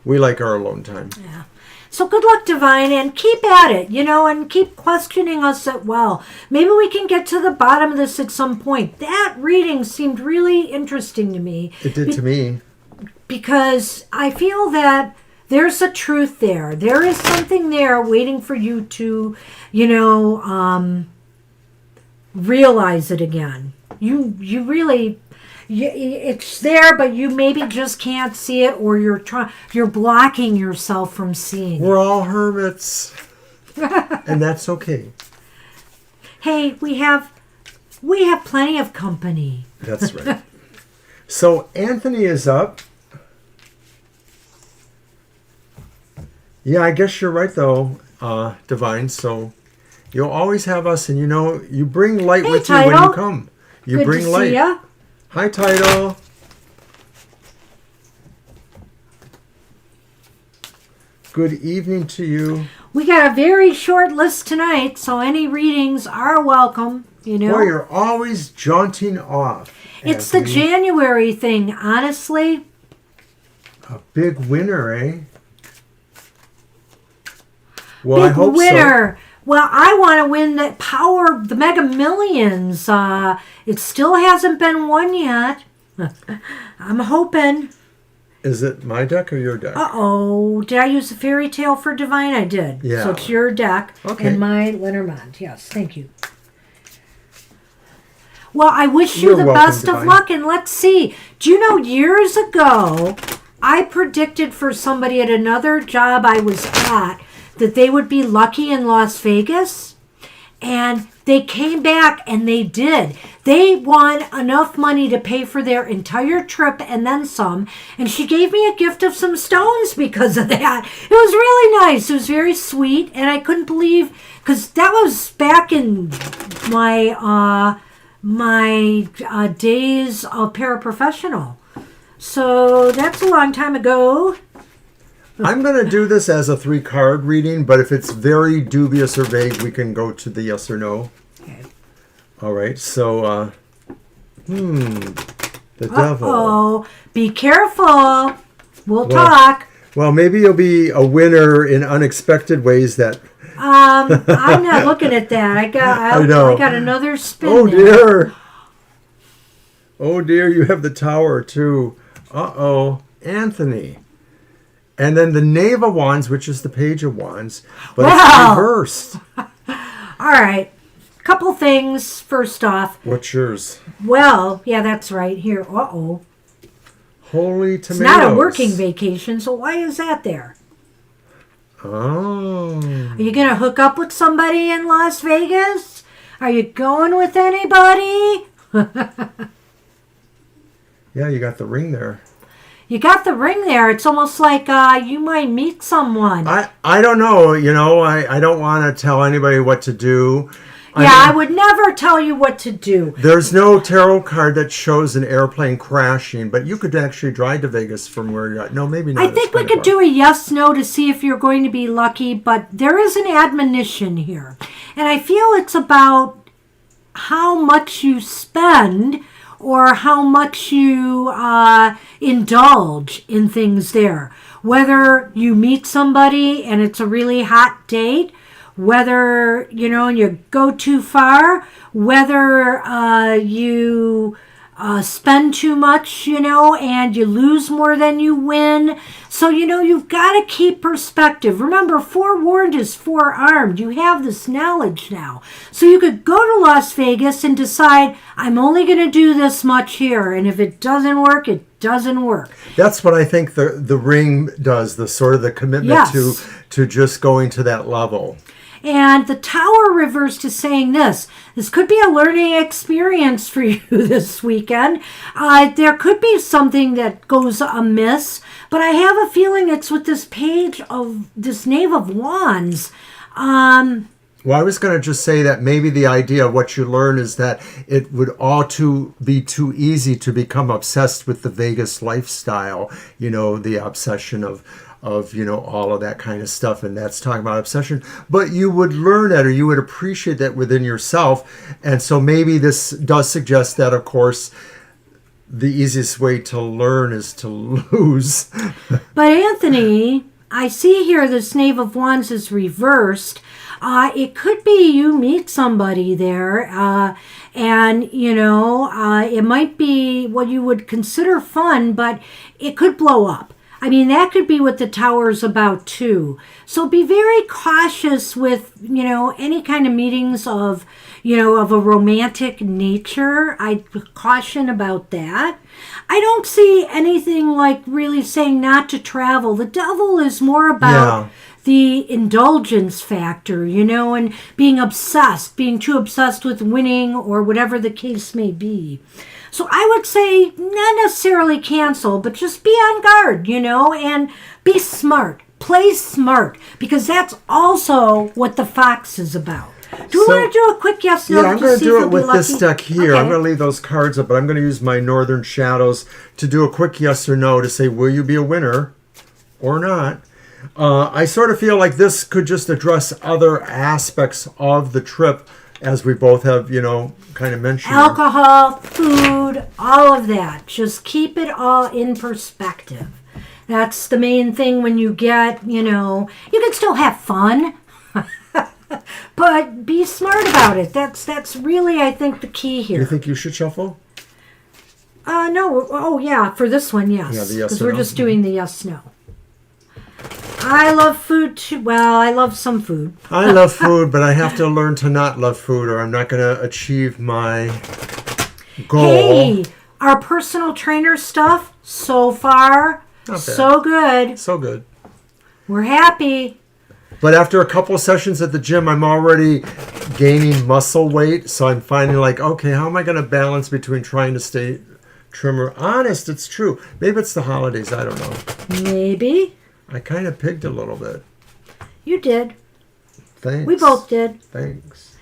we like our alone time. Yeah. So good luck, Divine, and keep at it, you know, and keep questioning us at well. Maybe we can get to the bottom of this at some point. That reading seemed really interesting to me. It did to me. Because I feel that there's a truth there. There is something there waiting for you to, you know, realize it again. You really, it's there, but you maybe just can't see it, or you're blocking yourself from seeing We're all hermits, and that's okay. Hey, we have plenty of company. That's right. So Anthony is up. Yeah, I guess you're right though, Divine. So you'll always have us, and you know, you bring light with Tidal. you when you come. You Good bring to light. See ya. Hi, Tidal. Good evening to you. We got a very short list tonight, so any readings are welcome. You know, Boy, you're always jaunting off. It's Anthony. the January thing, honestly. A big winner, eh? Well, Big I hope winner. Well, I want to win the Power, the Mega Millions. It still hasn't been won yet. I'm hoping. Is it my deck or your deck? Uh-oh. Did I use the fairy tale for Divine? I did. Yeah. So it's your deck Okay. and my Lenormand. Yes, thank you. Well, I wish you You're the welcome, best of Divine. luck, and let's see. Do you know, years ago, I predicted for somebody at another job I was at that they would be lucky in Las Vegas. And They came back and they did. They won enough money to pay for their entire trip and then some. And she gave me a gift of some stones because of that. It was really nice. It was very sweet. And I couldn't believe, because that was back in my days of paraprofessional. So that's a long time ago. I'm going to do this as a 3-card reading, but if it's very dubious or vague, we can go to the yes or no. Okay. All right. So, the devil. Oh, be careful. We'll talk. Well, maybe you'll be a winner in unexpected ways that... I'm not looking at that. I got another spin. Oh, there. dear. Oh, dear. You have the tower, too. Uh-oh. Anthony. And then the Knave of Wands, which is the Page of Wands, but it's reversed. All right. Couple things. First off. What's yours? Well, yeah, that's right. Here. Uh-oh. Holy tomatoes. It's not a working vacation, so why is that there? Oh. Are you going to hook up with somebody in Las Vegas? Are you going with anybody? Yeah, you got the ring there. You got the ring there. It's almost like you might meet someone. I don't know. I don't want to tell anybody what to do. I would never tell you what to do. There's no tarot card that shows an airplane crashing, but you could actually drive to Vegas from where you're at. No, maybe not. I think we could do a yes-no to see if you're going to be lucky, but there is an admonition here. And I feel it's about how much you spend or how much you indulge in things there. Whether you meet somebody and it's a really hot date, whether, you go too far, whether you spend too much, and you lose more than you win. So, you've got to keep perspective. Remember, forewarned is forearmed. You have this knowledge now. So you could go to Las Vegas and decide, I'm only going to do this much here. And if it doesn't work, it doesn't work. That's what I think the ring does, the sort of the commitment to just going to that level. And the Tower reversed is saying this could be a learning experience for you this weekend. There could be something that goes amiss, but I have a feeling it's with this page of this Knave of Wands. Well, I was going to just say that maybe the idea of what you learn is that it would be too easy to become obsessed with the Vegas lifestyle, the obsession of all of that kind of stuff, and that's talking about obsession. But you would learn that, or you would appreciate that within yourself. And so maybe this does suggest that, of course, the easiest way to learn is to lose. But Anthony, I see here this Knave of Wands is reversed. It could be you meet somebody there, and, it might be what you would consider fun, but it could blow up. I mean, that could be what the Tower's about, too. So be very cautious with, any kind of meetings of a romantic nature. I'd caution about that. I don't see anything like really saying not to travel. The devil is more about the indulgence factor, and being too obsessed with winning or whatever the case may be. So I would say not necessarily cancel, but just be on guard, and be smart. Play smart, because that's also what the Fox is about. Do you want to do a quick yes, no? Yeah, I'm going to do it with lucky? this deck here. Okay. I'm going to leave those cards up, but I'm going to use my Northern Shadows to do a quick yes or no to say, will you be a winner or not? I sort of feel like this could just address other aspects of the trip, as we both have, kind of mentioned. Alcohol, food, all of that. Just keep it all in perspective. That's the main thing when you get, you can still have fun, but be smart about it. That's really, I think, the key here. You think you should shuffle? No. Oh, yeah. For this one, yes. Yeah, the yes because or we're no. just doing the yes, no. I love food too. Well, I love some food. I love food, but I have to learn to not love food, or I'm not going to achieve my goal. Hey, our personal trainer stuff so far, so good. So good. We're happy. But after a couple of sessions at the gym, I'm already gaining muscle weight. So I'm finding like, okay, how am I going to balance between trying to stay trimmer? Honest, it's true. Maybe it's the holidays. I don't know. Maybe. I kind of pigged a little bit. You did. Thanks. We both did. Thanks.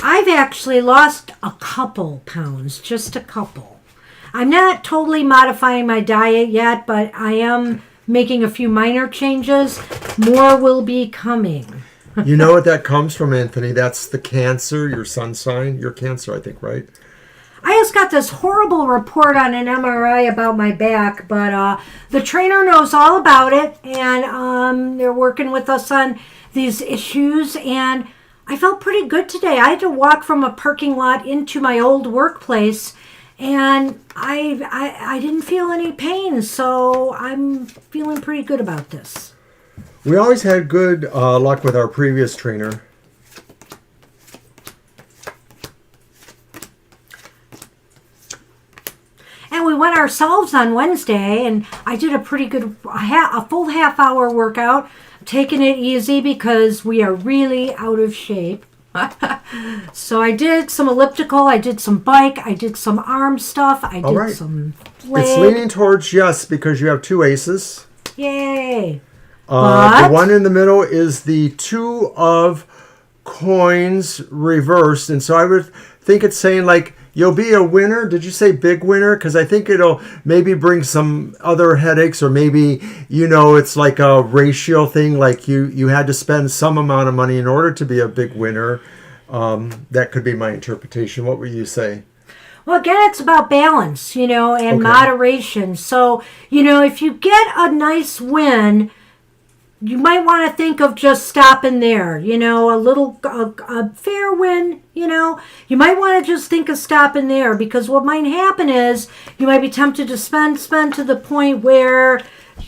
I've actually lost a couple pounds, just a couple. I'm not totally modifying my diet yet, but I am making a few minor changes. More will be coming. You know what that comes from, Anthony? That's the Cancer, your sun sign. You're Cancer, I think, right? I just got this horrible report on an MRI about my back, but the trainer knows all about it, and they're working with us on these issues, and I felt pretty good today. I had to walk from a parking lot into my old workplace, and I didn't feel any pain, so I'm feeling pretty good about this. We always had good luck with our previous trainer. And we went ourselves on Wednesday, and I did a pretty good, a full half-hour workout, taking it easy because we are really out of shape. So I did some elliptical, I did some bike, I did some arm stuff, I did some leg. It's leaning towards yes because you have two aces. Yay. The one in the middle is the two of coins reversed. And so I would think it's saying like, you'll be a winner. Did you say big winner? Because I think it'll maybe bring some other headaches, or maybe, you know, it's like a ratio thing. Like you had to spend some amount of money in order to be a big winner. That could be my interpretation. What would you say? Well, again, it's about balance, you know, and moderation. So, you know, if you get a nice win, you might want to think of just stopping there, you know, a fair win, you know. You might want to just think of stopping there, because what might happen is you might be tempted to spend to the point where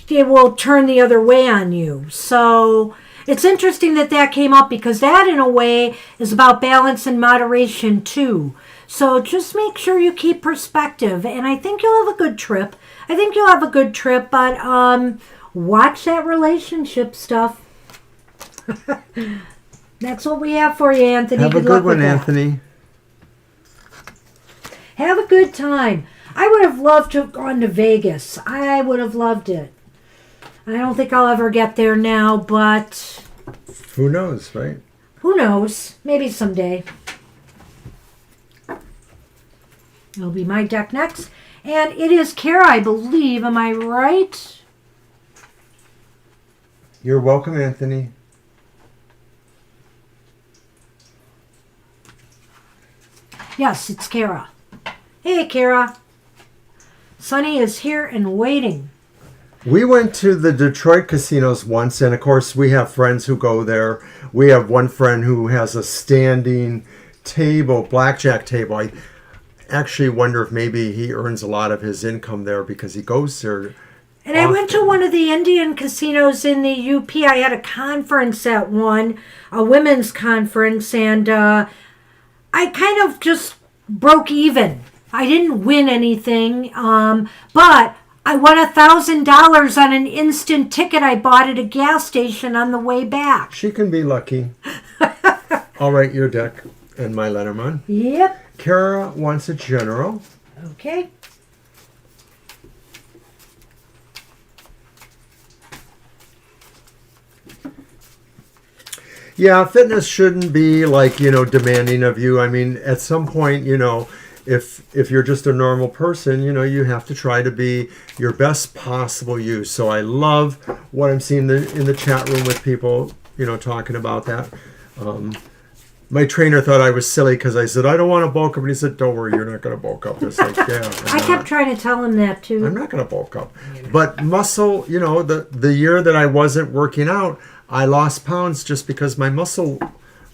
it will turn the other way on you. So it's interesting that came up, because that in a way is about balance and moderation too. So just make sure you keep perspective, and I think you'll have a good trip. But watch that relationship stuff. That's what we have for you, Anthony. Have a good one, Anthony. Have a good time. I would have loved to have gone to Vegas. I would have loved it. I don't think I'll ever get there now, but who knows, right? Who knows? Maybe someday. It'll be my deck next. And it is Kara, I believe. Am I right? You're welcome, Anthony. Yes, it's Kara. Hey, Kara. Sunny is here and waiting. We went to the Detroit casinos once, and of course we have friends who go there. We have one friend who has a standing table, blackjack table. I actually wonder if maybe he earns a lot of his income there because he goes there. And I went to one of the Indian casinos in the UP. I had a conference at one, a women's conference, and I kind of just broke even. I didn't win anything, but I won $1,000 on an instant ticket I bought at a gas station on the way back. She can be lucky. All right, your deck and my Lenormand. Yep. Kara wants a general. Okay. Yeah, fitness shouldn't be like, you know, demanding of you. I mean, at some point, you know, if you're just a normal person, you know, you have to try to be your best possible you. So I love what I'm seeing in the chat room with people, you know, talking about that. My trainer thought I was silly because I said, I don't want to bulk up. And he said, don't worry, you're not going to bulk up. It's like, yeah. I kept trying to tell him that too. I'm not going to bulk up. But muscle, you know, the year that I wasn't working out, I lost pounds just because my muscle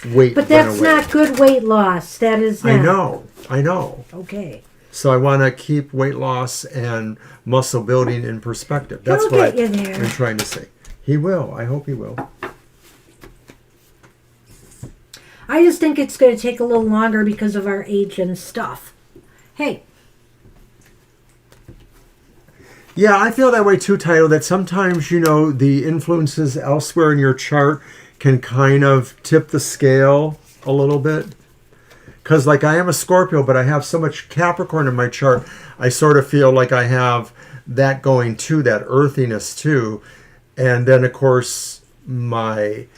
weight But that's not good weight loss. That is not. I know. Okay. So I want to keep weight loss and muscle building in perspective. That's He'll what get you there. I'm trying to say. He will. I hope he will. I just think it's going to take a little longer because of our age and stuff. Hey. Yeah, I feel that way too, Tayo, that sometimes, the influences elsewhere in your chart can kind of tip the scale a little bit. Because, like, I am a Scorpio, but I have so much Capricorn in my chart, I sort of feel like I have that going too, that earthiness too. And then, of course, my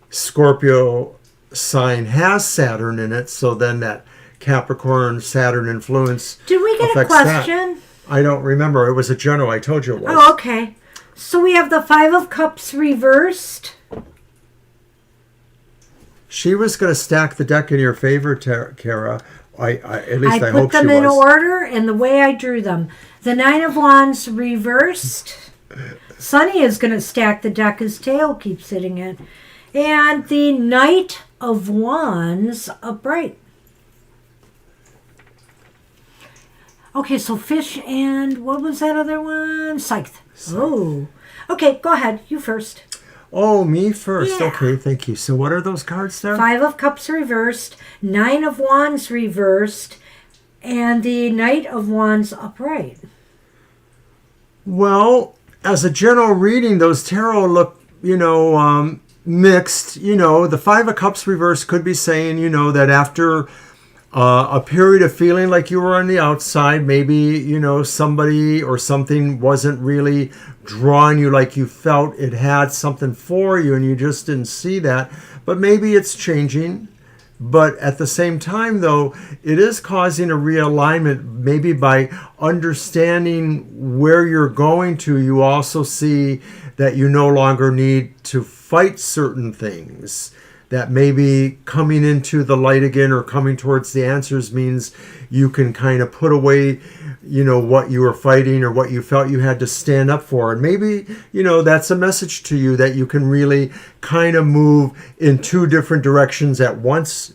Scorpio sign has Saturn in it, so then that Capricorn Saturn influence Did we get a affects question? that. I don't remember. It was a general. I told you it was. Oh, okay. So we have the Five of Cups reversed. She was going to stack the deck in your favor, Kara. At least I hope put she them in was. order and the way I drew them. The Nine of Wands reversed. Sunny is going to stack the deck. His tail keeps hitting it. And the Knight of Wands upright. Okay, so fish and what was that other one? Scythe. Oh. Okay, go ahead. You first. Oh, me first. Yeah. Okay, thank you. So what are those cards there? Five of Cups reversed, Nine of Wands reversed, and the Knight of Wands upright. Well, as a general reading, those tarot look, mixed. The Five of Cups reversed could be saying, that after a period of feeling like you were on the outside, maybe, somebody or something wasn't really drawing you like you felt it had something for you and you just didn't see that. But maybe it's changing. But at the same time, though, it is causing a realignment. Maybe by understanding where you're going to, you also see that you no longer need to fight certain things. That maybe coming into the light again or coming towards the answers means you can kind of put away, what you were fighting or what you felt you had to stand up for. And maybe, that's a message to you that you can really kind of move in two different directions at once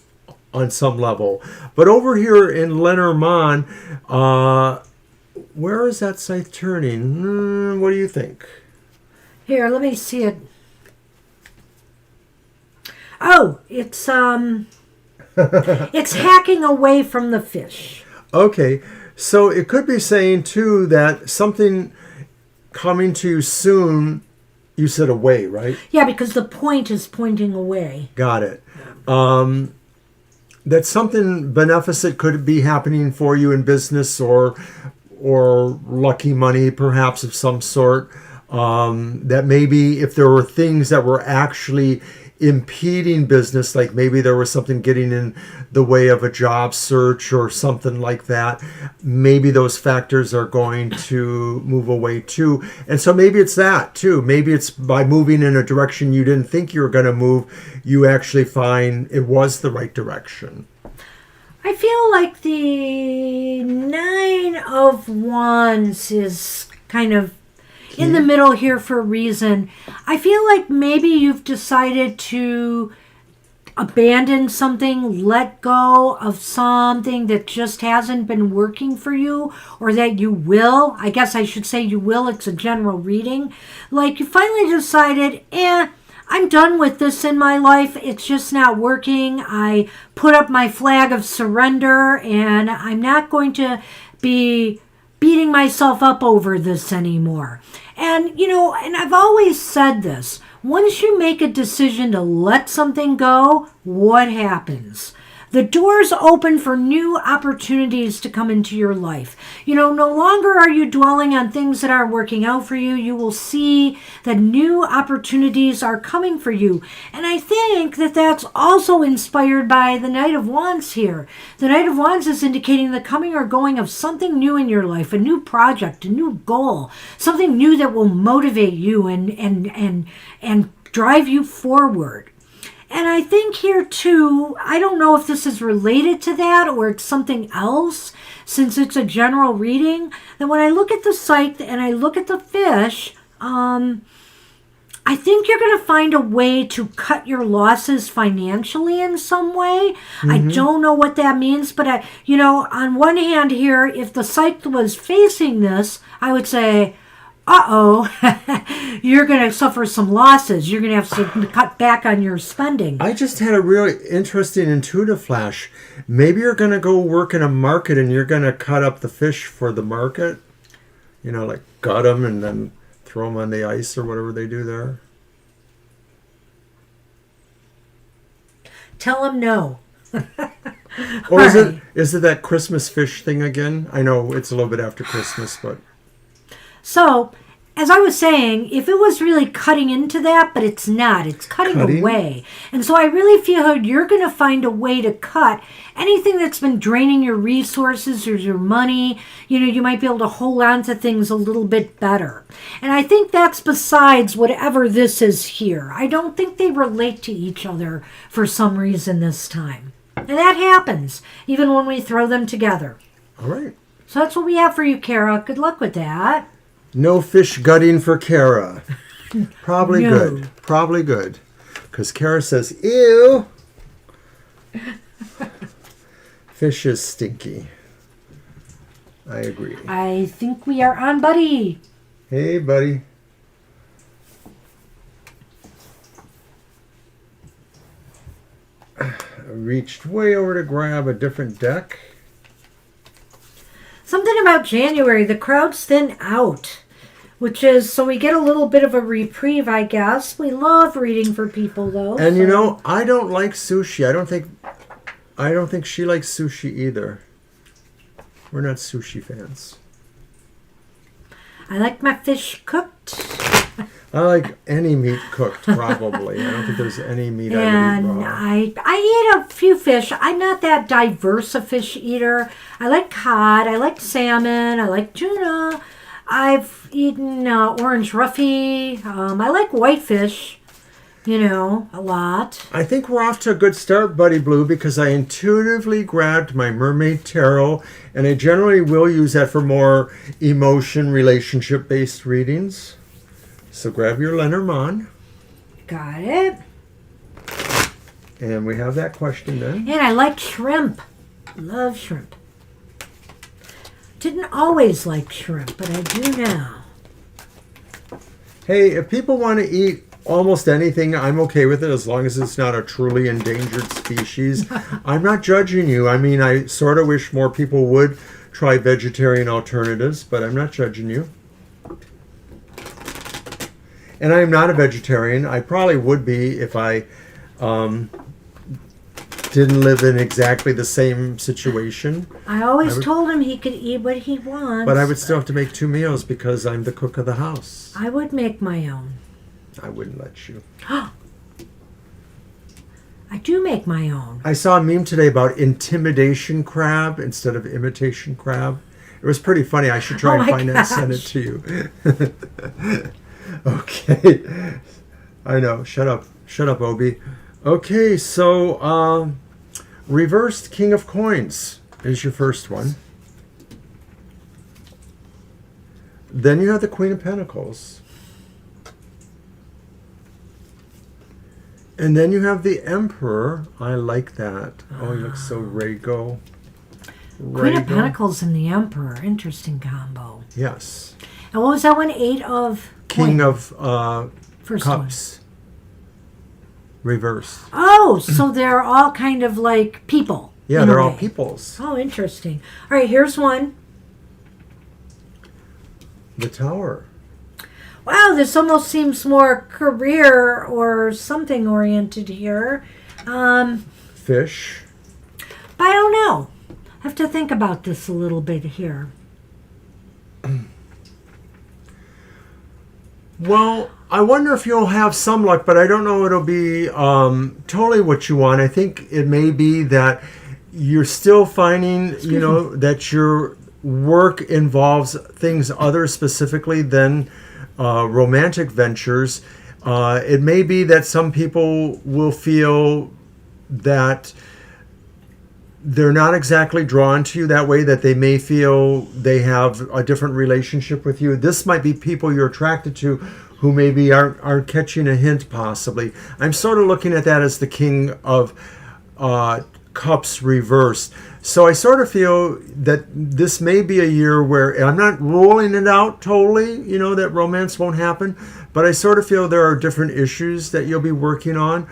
on some level. But over here in Lenormand, where is that scythe turning? What do you think? Here, let me see it. Oh, it's it's hacking away from the fish. Okay, so it could be saying too that something coming to you soon. You said away, right? Yeah, because the point is pointing away. Got it. That something beneficent could be happening for you in business or lucky money, perhaps of some sort. That maybe if there were things that were actually impeding business, like maybe there was something getting in the way of a job search or something like that, maybe those factors are going to move away too. And so maybe it's that too. Maybe it's by moving in a direction you didn't think you were going to move, you actually find it was the right direction. I feel like the Nine of Wands is kind of in the middle here for a reason. I feel like maybe you've decided to abandon something, let go of something that just hasn't been working for you, or that you will. I guess I should say you will. It's a general reading. Like you finally decided, I'm done with this in my life. It's just not working. I put up my flag of surrender and I'm not going to be beating myself up over this anymore. And, and I've always said this, once you make a decision to let something go, what happens? The doors open for new opportunities to come into your life. No longer are you dwelling on things that aren't working out for you. You will see that new opportunities are coming for you. And I think that that's also inspired by the Knight of Wands here. The Knight of Wands is indicating the coming or going of something new in your life, a new project, a new goal, something new that will motivate you and drive you forward. And I think here too, I don't know if this is related to that or it's something else, since it's a general reading, that when I look at the scythe and I look at the fish, I think you're going to find a way to cut your losses financially in some way. Mm-hmm. I don't know what that means, but on one hand here, if the scythe was facing this, I would say, you're going to suffer some losses. You're going to have to cut back on your spending. I just had a really interesting intuitive flash. Maybe you're going to go work in a market and you're going to cut up the fish for the market. Like gut them and then throw them on the ice or whatever they do there. Tell them no. Or is it that Christmas fish thing again? I know it's a little bit after Christmas, but... So, as I was saying, if it was really cutting into that, but it's not. It's cutting away. And so I really feel you're going to find a way to cut anything that's been draining your resources or your money. You might be able to hold on to things a little bit better. And I think that's besides whatever this is here. I don't think they relate to each other for some reason this time. And that happens, even when we throw them together. All right. So that's what we have for you, Kara. Good luck with that. No fish gutting for Kara. Probably good. Probably good. Because Kara says, ew. Fish is stinky. I agree. I think we are on, buddy. Hey, buddy. I reached way over to grab a different deck. Something about January. The crowd's thin out. Which is, so we get a little bit of a reprieve, I guess. We love reading for people, though. And I don't like sushi. I don't think she likes sushi either. We're not sushi fans. I like my fish cooked. I like any meat cooked, probably. I don't think there's any meat I would eat raw. I eat a few fish. I'm not that diverse a fish eater. I like cod. I like salmon. I like tuna. I've eaten orange roughy. I like whitefish, a lot. I think we're off to a good start, Buddy Blue, because I intuitively grabbed my Mermaid Tarot, and I generally will use that for more emotion, relationship-based readings. So grab your Lenormand. Got it. And we have that question then. And I like shrimp. Love shrimp. Didn't always like shrimp, but I do now. Hey, if people want to eat almost anything, I'm okay with it as long as it's not a truly endangered species. I'm not judging you. I mean, I sort of wish more people would try vegetarian alternatives, but I'm not judging you. And I'm not a vegetarian. I probably would be if I didn't live in exactly the same situation. I always told him he could eat what he wants. But I would still have to make 2 meals because I'm the cook of the house. I would make my own. I wouldn't let you. I do make my own. I saw a meme today about intimidation crab instead of imitation crab. It was pretty funny. I should try and find that and send it to you. Okay. I know. Shut up. Shut up, Obi. Okay, so reversed King of Coins is your first one. Then you have the Queen of Pentacles. And then you have the Emperor. I like that. Oh, he looks so regal. Queen of Pentacles and the Emperor. Interesting combo. Yes. And what was that one? 8 of... King of First Cups. One. Reversed. Oh, so they're all kind of like people. Yeah, they're all peoples. Oh, interesting. All right, here's one. The Tower. Wow, this almost seems more career or something oriented here. Fish. But I don't know. I have to think about this a little bit here. Well, I wonder if you'll have some luck, but I don't know it'll be totally what you want. I think it may be that you're still finding, that your work involves things other specifically than romantic ventures. It may be that some people will feel that they're not exactly drawn to you that way, that they may feel they have a different relationship with you. This might be people you're attracted to who maybe aren't catching a hint, possibly. I'm sort of looking at that as the King of Cups reversed. So I sort of feel that this may be a year where, I'm not ruling it out totally, that romance won't happen, but I sort of feel there are different issues that you'll be working on.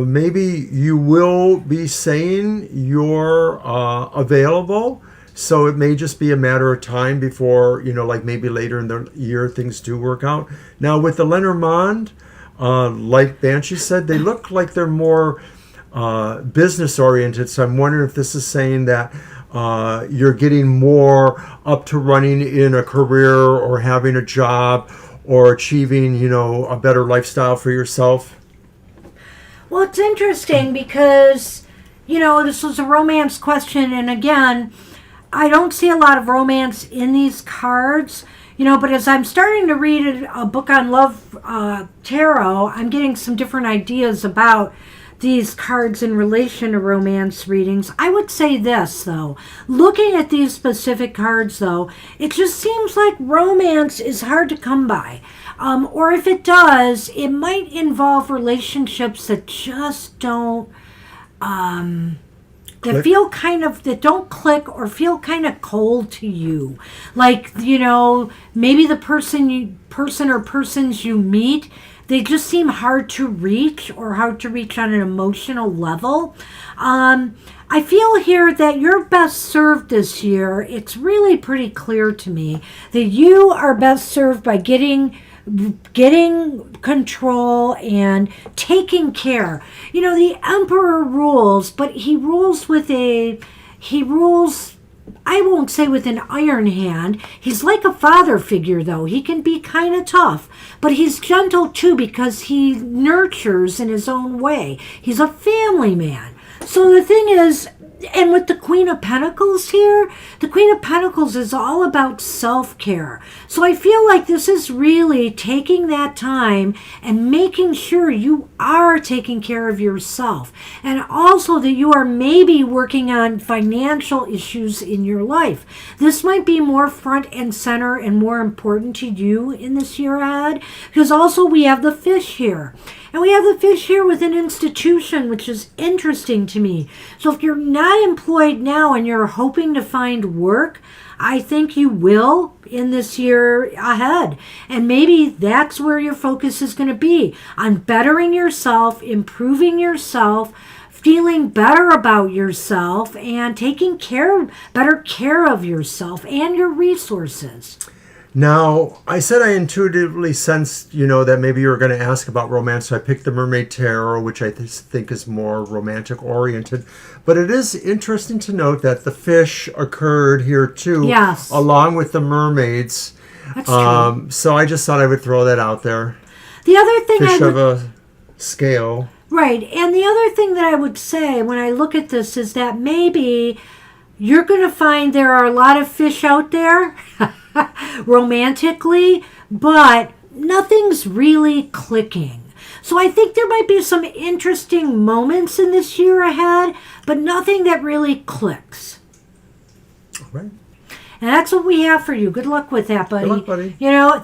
Maybe you will be saying you're available. So it may just be a matter of time before, like maybe later in the year, things do work out. Now with the Lenormand, like Banshee said, they look like they're more business oriented. So I'm wondering if this is saying that you're getting more up to running in a career or having a job or achieving, a better lifestyle for yourself. Well, it's interesting because, this was a romance question. And again, I don't see a lot of romance in these cards, but as I'm starting to read a book on love tarot, I'm getting some different ideas about these cards in relation to romance readings. I would say this, though. Looking at these specific cards, though, it just seems like romance is hard to come by. Or if it does, it might involve relationships that just don't... that don't click or feel kind of cold to you. Like, maybe the person or persons you meet, they just seem hard to reach or hard to reach on an emotional level. I feel here that you're best served this year. It's really pretty clear to me that you are best served by getting control and taking care. The emperor rules, but he rules I won't say with an iron hand. He's like a father figure, though. He can be kind of tough, but he's gentle too because he nurtures in his own way. He's a family man. So the thing is, and with the Queen of Pentacles here, the Queen of Pentacles is all about self-care. So I feel like this is really taking that time and making sure you are taking care of yourself. And also that you are maybe working on financial issues in your life. This might be more front and center and more important to you in this year ahead. Because also we have the fish here. And we have the fish here with an institution, which is interesting to me. So if you're not employed now and you're hoping to find work, I think you will in this year ahead. And maybe that's where your focus is going to be, on bettering yourself, improving yourself, feeling better about yourself, and taking better care of yourself and your resources. Now, I said I intuitively sensed, that maybe you were going to ask about romance, so I picked the Mermaid Tarot, which I think is more romantic oriented. But it is interesting to note that the fish occurred here too, yes, along with the mermaids. That's true. So I just thought I would throw that out there. The other thing fish of a scale. Right, and the other thing that I would say when I look at this is that maybe you're going to find there are a lot of fish out there romantically, but nothing's really clicking. So I think there might be some interesting moments in this year ahead, but nothing that really clicks. All right. And that's what we have for you. Good luck with that, buddy. Good luck, buddy.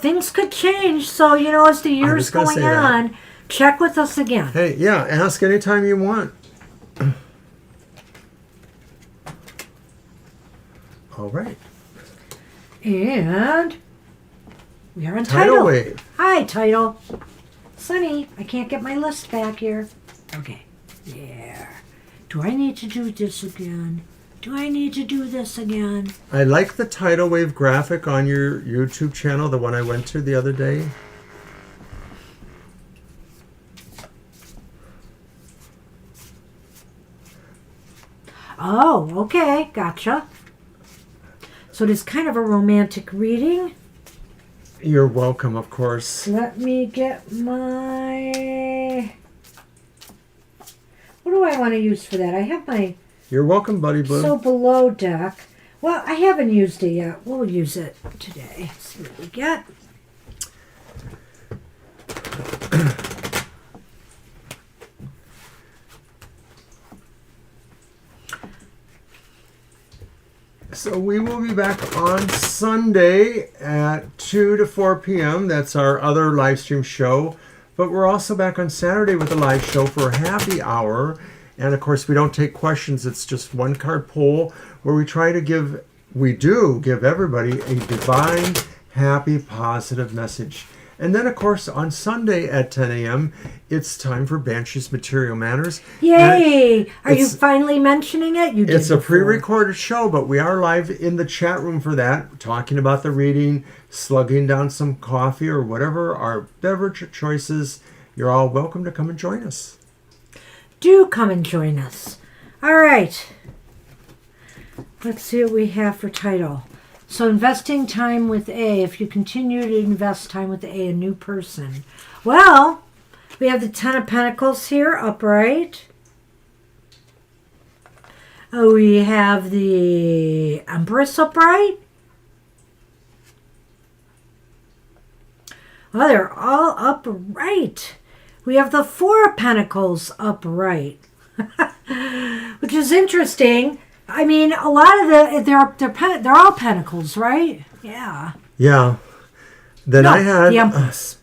Things could change. So, as the year's going on, check with us again. Hey, yeah, ask anytime you want. All right. And we are on Tidal Wave. Hi, Tidal. Sunny, I can't get my list back here. Okay. Yeah. Do I need to do this again? Do I need to do this again? I like the Tidal Wave graphic on your YouTube channel, the one I went to the other day. Oh, okay. Gotcha. So it is kind of a romantic reading. You're welcome, of course. Let me get my... What do I want to use for that? I have my... You're welcome, Buddy Blue. So below deck. Well, I haven't used it yet. We'll use it today. Let's see what we get. So we will be back on Sunday at 2 to 4 p.m. That's our other live stream show. But we're also back on Saturday with a live show for a happy hour. And of course, we don't take questions. It's just one card poll where we do give everybody a divine, happy, positive message. And then, of course, on Sunday at 10 a.m., it's time for Banshee's Material Manners. Yay! Are you finally mentioning it? You did It's a before. pre-recorded show, but we are live in the chat room for that, talking about the reading, slugging down some coffee or whatever, our beverage choices. You're all welcome to come and join us. Do come and join us. All right. Let's see what we have for title. So investing time with A. If you continue to invest time with A, a new person. Well, we have the Ten of Pentacles here, upright. Oh, we have the Empress upright. Oh, they're all upright. We have the Four of Pentacles upright, which is interesting. I mean, a lot of they're all pentacles, right? Yeah. Yeah. Then No, I had the Empress.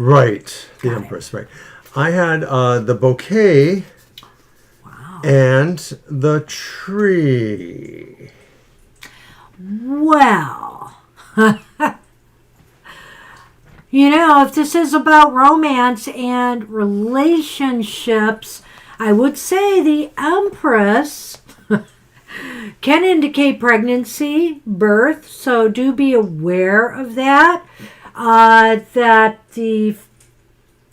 right, the Got it. Empress, right. I had the bouquet and the tree. Well, if this is about romance and relationships, I would say the Empress can indicate pregnancy, birth, so do be aware of that. That the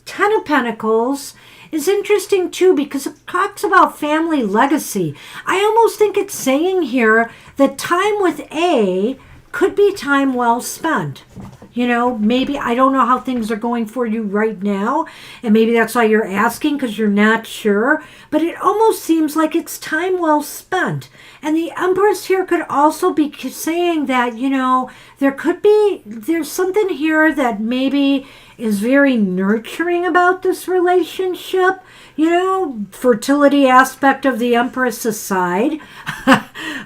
Ten of Pentacles is interesting too because it talks about family legacy. I almost think it's saying here that time with A could be time well spent. Maybe I don't know how things are going for you right now, and maybe that's why you're asking because you're not sure, but it almost seems like it's time well spent. And the Empress here could also be saying that, there's something here that maybe is very nurturing about this relationship. Fertility aspect of the Empress aside,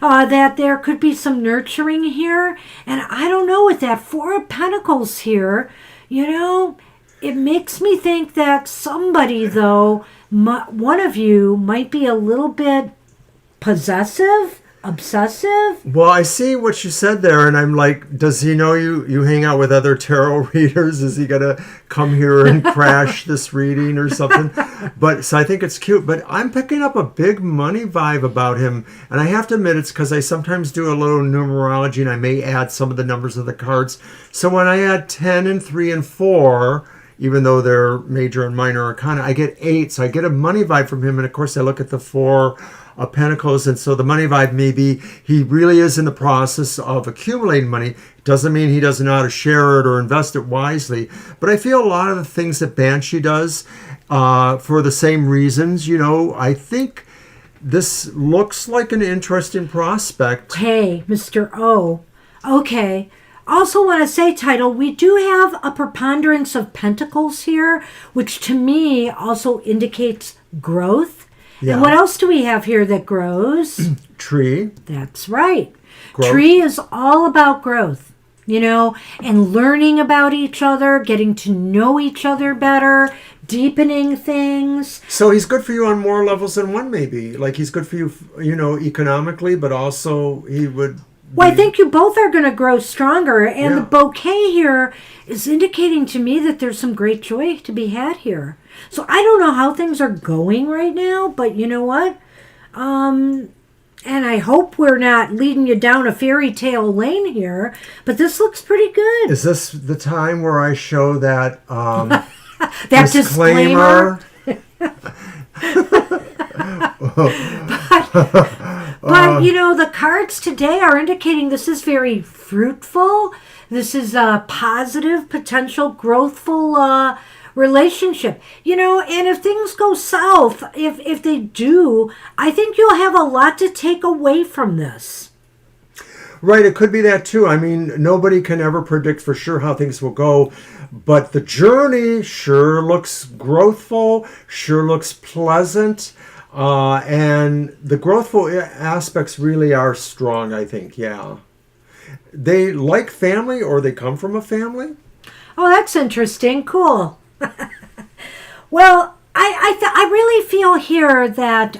that there could be some nurturing here. And I don't know, with that Four of Pentacles here, it makes me think that somebody, though, one of you might be a little bit possessive, obsessive. Well, I see what you said there, and I'm like, does he know you hang out with other tarot readers? Is he going to come here and crash this reading or something? So I think it's cute, but I'm picking up a big money vibe about him, and I have to admit it's because I sometimes do a little numerology, and I may add some of the numbers of the cards. So when I add 10 and 3 and 4, even though they're major and minor arcana, I get 8, so I get a money vibe from him, and of course I look at the 4 of Pentacles, and so the money vibe may be he really is in the process of accumulating money. Doesn't mean he doesn't know how to share it or invest it wisely, but I feel a lot of the things that Banshee does for the same reasons. I think this looks like an interesting prospect. Hey, Mr. O. Okay. Also want to say, title, we do have a preponderance of pentacles here, which to me also indicates growth. Yeah. And what else do we have here that grows? Tree. That's right. Growth. Tree is all about growth, and learning about each other, getting to know each other better, deepening things. So he's good for you on more levels than one, maybe. Like he's good for you, economically, but also he would... Well, I think you both are going to grow stronger. And the bouquet here is indicating to me that there's some great joy to be had here. So I don't know how things are going right now, but you know what? And I hope we're not leading you down a fairy tale lane here, but this looks pretty good. Is this the time where I show that that disclaimer. But the cards today are indicating this is very fruitful. This is a positive, potential, growthful relationship. And if things go south, if they do, I think you'll have a lot to take away from this. Right, it could be that too. I mean, nobody can ever predict for sure how things will go, but the journey sure looks growthful, sure looks pleasant. And the growthful aspects really are strong, I think, yeah. They like family, or they come from a family. Oh, that's interesting. Cool. Well, I really feel here that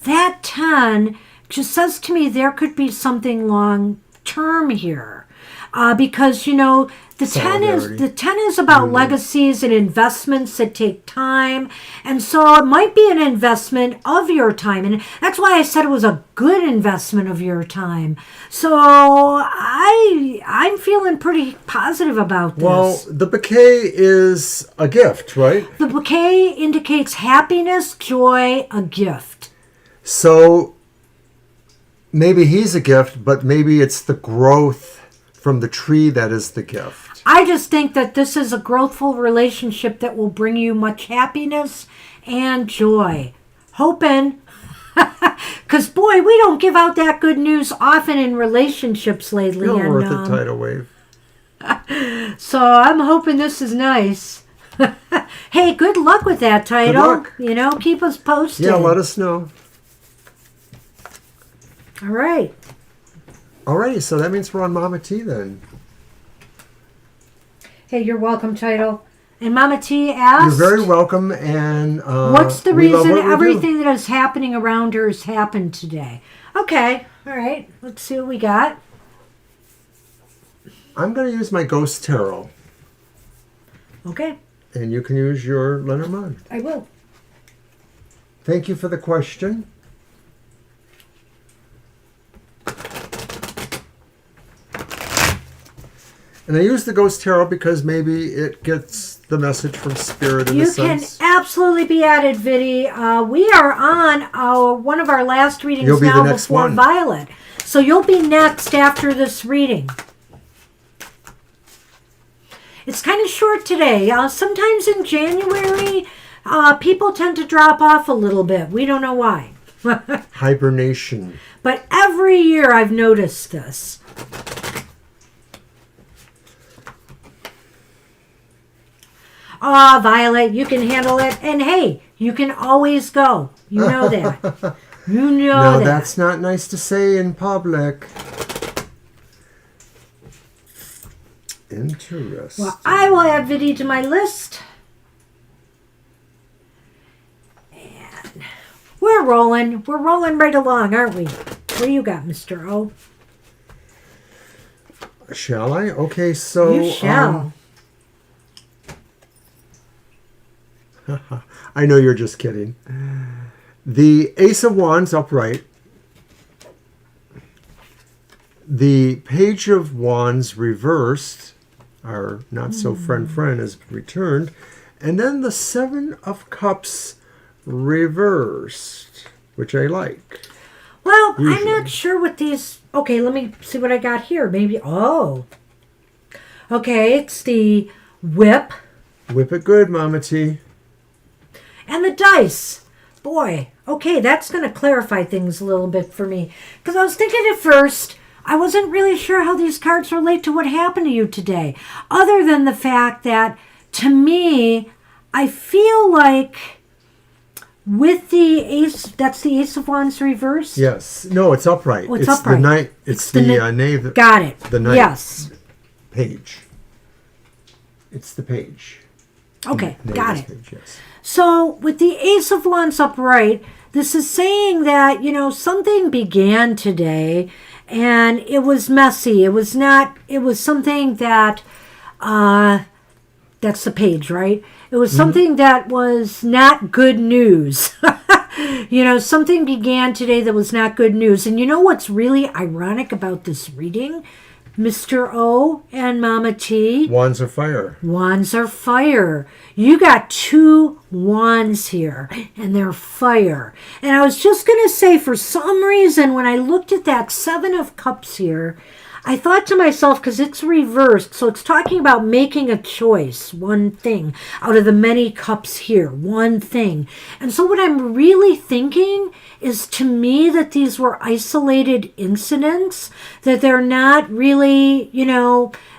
that 10 just says to me there could be something long term here. because the 10 is about legacies and investments that take time, and so it might be an investment of your time, and that's why I said it was a good investment of your time. So I'm feeling pretty positive about this. Well, the bouquet is a gift, right? The bouquet indicates happiness, joy, a gift. So maybe he's a gift, but maybe it's the growth from the tree that is the gift. I just think that this is a growthful relationship that will bring you much happiness and joy. Hoping. Because, boy, we don't give out that good news often in relationships lately. You're worth it, tidal wave. So I'm hoping this is nice. Hey, good luck with that, Tidal. Good luck. Keep us posted. Yeah, let us know. All right. Alrighty, so that means we're on Mama T then. Hey, you're welcome, Tidal. And Mama T asked... You're very welcome, and... what's the reason everything that is happening around her has happened today? Okay, all right. Let's see what we got. I'm going to use my Ghost Tarot. Okay. And you can use your Lenormand. I will. Thank you for the question. And I use the Ghost Tarot because maybe it gets the message from Spirit in a sense. You can absolutely be added, Viddy. We are on one of our last readings You'll be now the next before one. Violet. So you'll be next after this reading. It's kind of short today. Sometimes in January, people tend to drop off a little bit. We don't know why. Hibernation. But every year I've noticed this. Violet, you can handle it. And hey, you can always go. You know that. You know that. No, that's not nice to say in public. Interesting. Well, I will add Viddy to my list. And we're rolling. We're rolling right along, aren't we? What do you got, Mr. O? Shall I? Okay, so... You shall. I know you're just kidding. The Ace of Wands upright. The Page of Wands reversed. Our not-so-friend is returned. And then the Seven of Cups reversed, which I like. Well, Usually. I'm not sure what these... Okay, let me see what I got here. Maybe... Oh. Okay, it's the Whip. Whip it good, Mama T. And the dice. Boy, okay, that's going to clarify things a little bit for me. Because I was thinking at first, I wasn't really sure how these cards relate to what happened to you today. Other than the fact that, to me, I feel like with the Ace, that's the Ace of Wands reversed? Yes. No, it's upright. Oh, it's upright. The knight. It's the knave. Got it. The knight. Yes. Page. It's the page. Okay, got it. Page, yes. So with the Ace of Wands upright, this is saying that, something began today and it was messy. It was something that, that's the page, right? It was something that was not good news. Something began today that was not good news. And you know what's really ironic about this reading? Mr. O and Mama T. Wands are fire. Wands are fire. You got two wands here, and they're fire. And I was just going to say, for some reason, when I looked at that Seven of Cups here, I thought to myself, because it's reversed, so it's talking about making a choice, one thing, out of the many cups here, one thing. And so what I'm really thinking is, to me, that these were isolated incidents, that they're not really,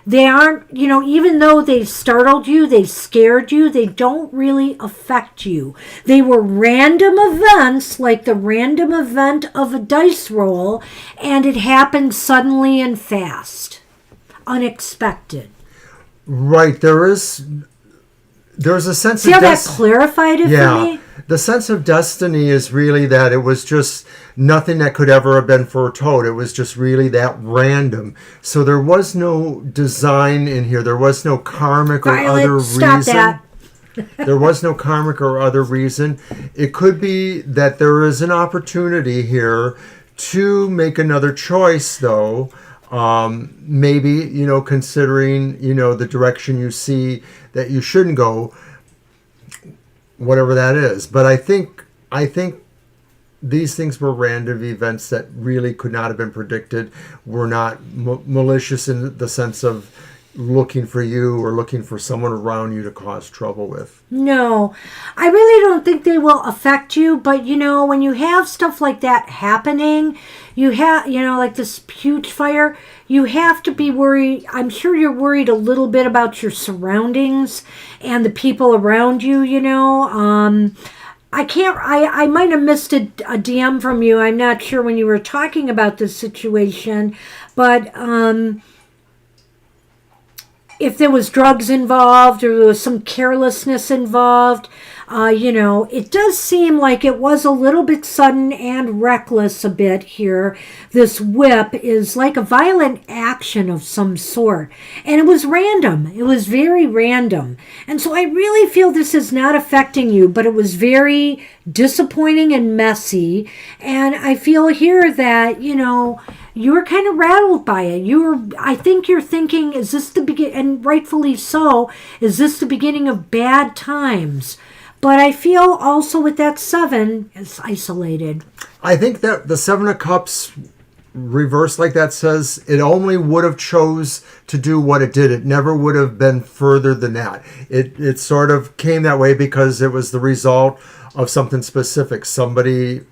they aren't, even though they startled you, they scared you, they don't really affect you. They were random events, like the random event of a dice roll, and it happened suddenly and fast. Unexpected. Right. There's a sense See of... how that clarified it for me? The sense of destiny is really that it was just nothing that could ever have been foretold. It was just really that random. So there was no design in here. There was no karmic or other stop reason. that. There was no karmic or other reason. It could be that there is an opportunity here to make another choice, though. Maybe, you know, considering, you know, the direction you see that you shouldn't go, whatever that is. But I think these things were random events that really could not have been predicted, were not malicious in the sense of looking for you or looking for someone around you to cause trouble with. No, I really don't think they will affect you. But, you know, when you have stuff like that happening, you have, you know, like this huge fire, you have to be worried. I'm sure you're worried a little bit about your surroundings and the people around you, you know. I might have missed a DM from you. I'm not sure when you were talking about this situation, but if there was drugs involved or there was some carelessness involved, you know, it does seem like it was a little bit sudden and reckless a bit here. This whip is like a violent action of some sort. And it was random. It was very random. And so I really feel this is not affecting you, but it was very disappointing and messy. And I feel here that, you know, you were kind of rattled by it. I think you're thinking, is this the beginning, and rightfully so, is this the beginning of bad times? But I feel also with that 7, it's isolated. I think that the 7 of Cups reversed like that says it only would have chose to do what it did. It never would have been further than that. It sort of came that way because it was the result of something specific. Somebody...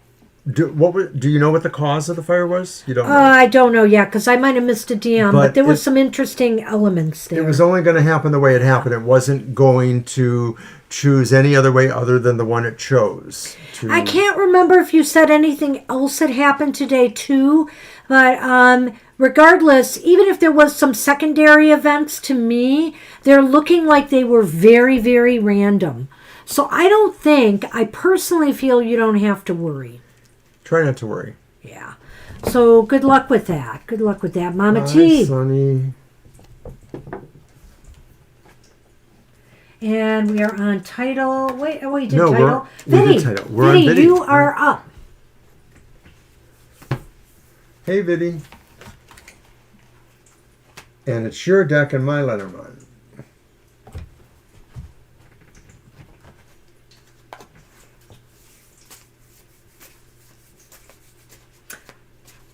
Do you know what the cause of the fire was? You don't know? I don't know yet because I might have missed a DM, but there was some interesting elements there. It was only going to happen the way it happened. It wasn't going to choose any other way other than the one it chose. I can't remember if you said anything else that happened today too, but regardless, even if there was some secondary events to me, they're looking like they were very, very random. So I personally feel you don't have to worry. Try not to worry. Yeah. So good luck with that. Good luck with that, Mama T. Sonny. And we are on title. Wait, we did no, title. We did title. We're on Viddy. You are up. Hey, Viddy. And it's your deck and my Lenormand.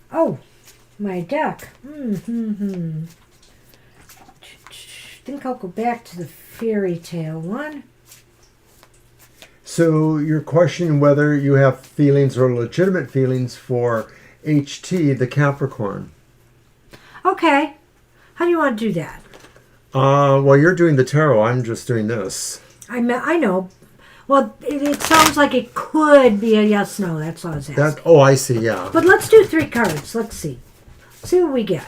Oh, my deck. Think I'll go back to the fairy tale one. So you're questioning whether you have feelings or legitimate feelings for HT, the Capricorn. Okay. How do you want to do that? Well, you're doing the tarot. I'm just doing this. I know. Well, it sounds like it could be a yes/no. That's all I was asking. Oh, I see. Yeah. But let's do 3 cards. Let's see. See what we get.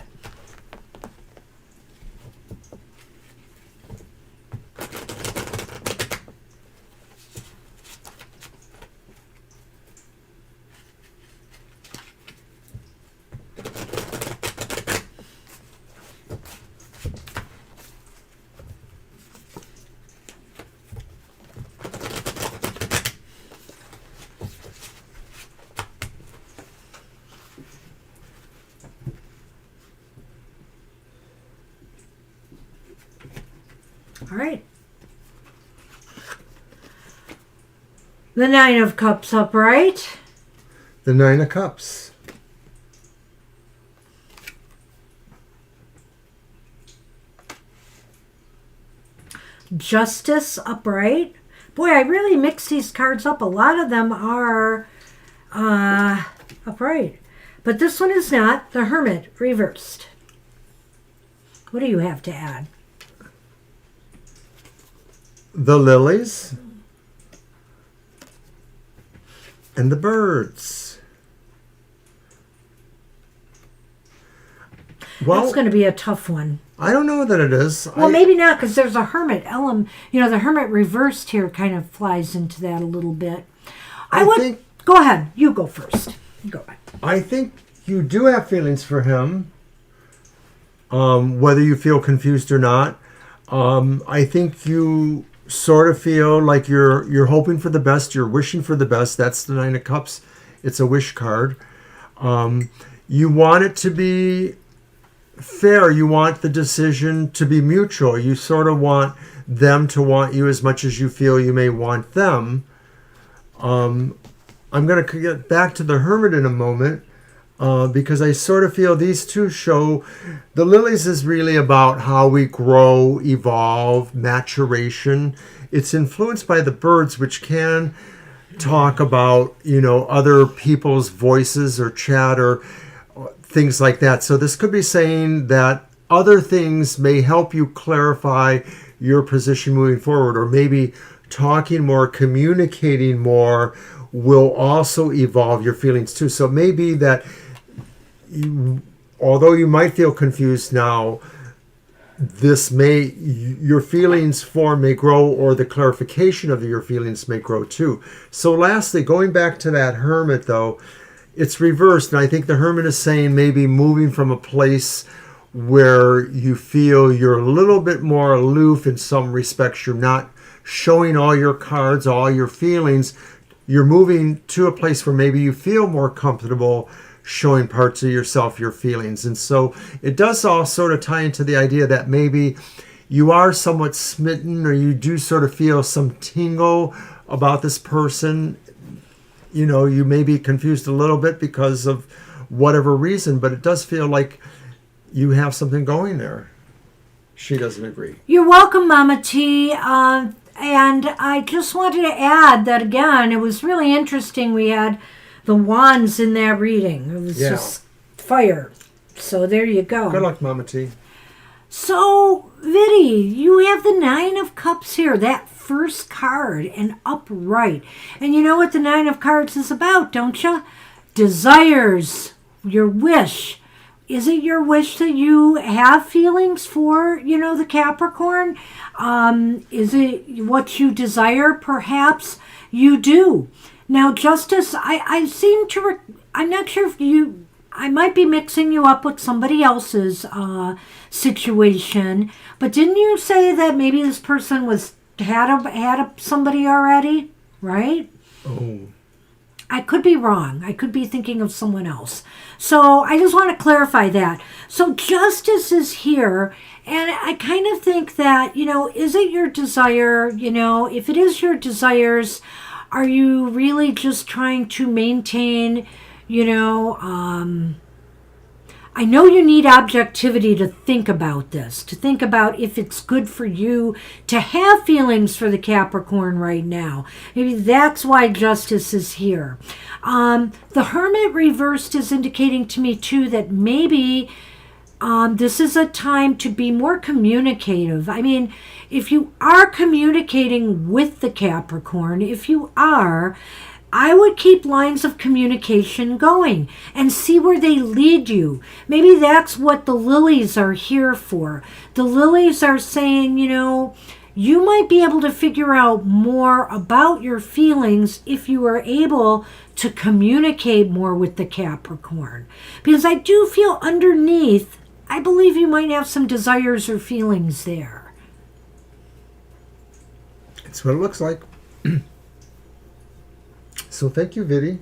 All right. The 9 of Cups upright. The 9 of Cups. Justice upright. Boy, I really mixed these cards up. A lot of them are upright. But this one is not. The Hermit reversed. What do you have to add? The lilies. And the birds. Well, That's going to be a tough one. I don't know that it is. Well, maybe not, because there's a hermit element. The hermit reversed here kind of flies into that a little bit. I would think, go ahead. You go first. Go ahead. I think you do have feelings for him, whether you feel confused or not. I think you sort of feel like you're hoping for the best. You're wishing for the best. That's the Nine of Cups. It's a wish card. You want it to be fair. You want the decision to be mutual. You sort of want them to want you as much as you feel you may want them. I'm going to get back to the Hermit in a moment, because I sort of feel these two show the lilies is really about how we grow, evolve, maturation. It's influenced by the birds, which can talk about, other people's voices or chatter, things like that. So this could be saying that other things may help you clarify your position moving forward, or maybe talking more, communicating more will also evolve your feelings too. So maybe that although you might feel confused now, your feelings form may grow, or the clarification of your feelings may grow too. So lastly, going back to that Hermit though, it's reversed, and I think the Hermit is saying maybe moving from a place where you feel you're a little bit more aloof in some respects. You're not showing all your cards, all your feelings. You're moving to a place where maybe you feel more comfortable showing parts of yourself, your feelings. And so it does all sort of tie into the idea that maybe you are somewhat smitten, or you do sort of feel some tingle about this person. You may be confused a little bit because of whatever reason, but it does feel like you have something going there. She doesn't agree. You're welcome, Mama T. And I just wanted to add that, again, it was really interesting. We had the wands in that reading. It was just fire. So there you go. Good luck, Mama T. So, Viddy, you have the Nine of Cups here, that first card, and upright. And you know what the Nine of Cards is about, don't you? Desires, your wish. Is it your wish that you have feelings for, the Capricorn? Is it what you desire? Perhaps you do. Now, Justice, I seem to, I'm not sure if I might be mixing you up with somebody else's situation, but didn't you say that maybe this person had somebody already, right? Oh. I could be wrong. I could be thinking of someone else. So I just want to clarify that. So Justice is here, and I kind of think that, is it your desire? If it is your desires, are you really just trying to maintain, I know you need objectivity to think about this, to think about if it's good for you to have feelings for the Capricorn right now. Maybe that's why Justice is here. The Hermit reversed is indicating to me, too, that maybe this is a time to be more communicative. I mean, if you are communicating with the Capricorn, I would keep lines of communication going and see where they lead you. Maybe that's what the lilies are here for. The lilies are saying, you might be able to figure out more about your feelings if you are able to communicate more with the Capricorn. Because I do feel underneath, I believe you might have some desires or feelings there. That's what it looks like. So thank you, Viddy.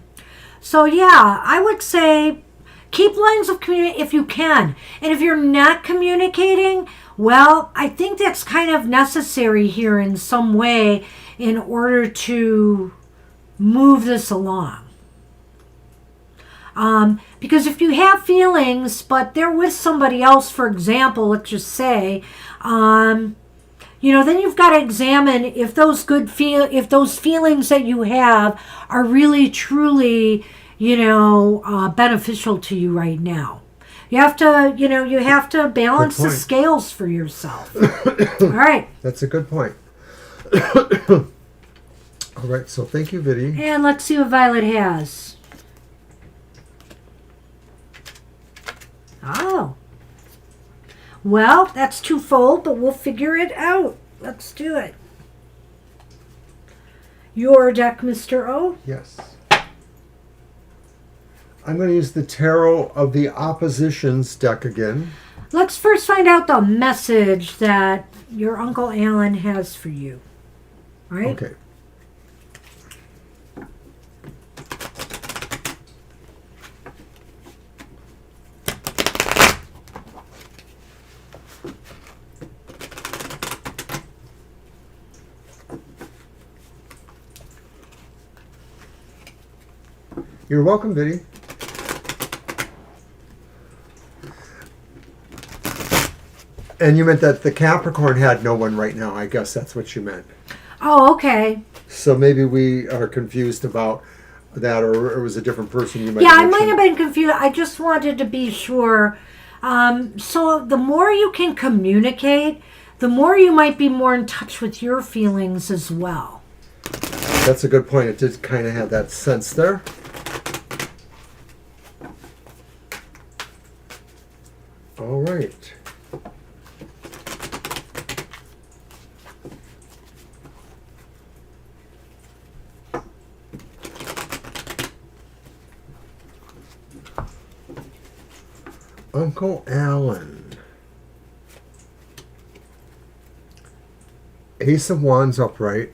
So yeah, I would say keep lines of communication if you can. And if you're not communicating, well, I think that's kind of necessary here in some way in order to move this along. Because if you have feelings, but they're with somebody else, for example, let's just say, then you've got to examine if those if those feelings that you have are really truly, beneficial to you right now. You have to balance the scales for yourself. All right. That's a good point. All right. So thank you, Viddy. And let's see what Violet has. Oh, Well, that's twofold, but we'll figure it out. Let's do it. Your deck, Mr. O? Yes. I'm going to use the Tarot of the Oppositions deck again. Let's first find out the message that your Uncle Alan has for you. Right? Okay. You're welcome, Biddy. And you meant that the Capricorn had no one right now. I guess that's what you meant. Oh, okay. So maybe we are confused about that, or it was a different person you might Yeah, I mention. might have been confused. I just wanted to be sure. So the more you can communicate, the more you might be more in touch with your feelings as well. That's a good point. It did kind of have that sense there. All right. Uncle Alan. Ace of Wands upright.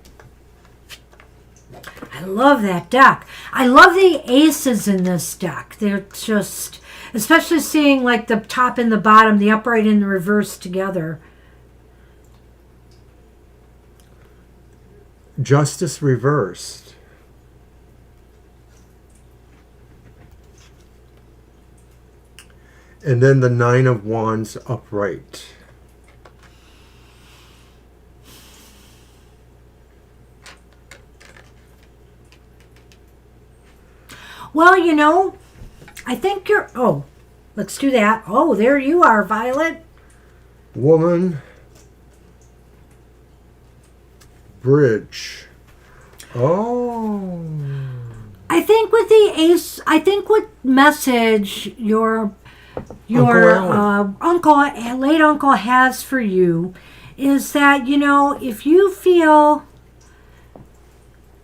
I love that deck. I love the aces in this deck. They're just, especially seeing like the top and the bottom, the upright and the reverse together. Justice reversed. And then the Nine of Wands upright. Well, you know, I think you're... Oh, let's do that. Oh, there you are, Violet. Woman. Bridge. Oh. I think with the ace, I think what message your late uncle has for you is that, you know, if you feel...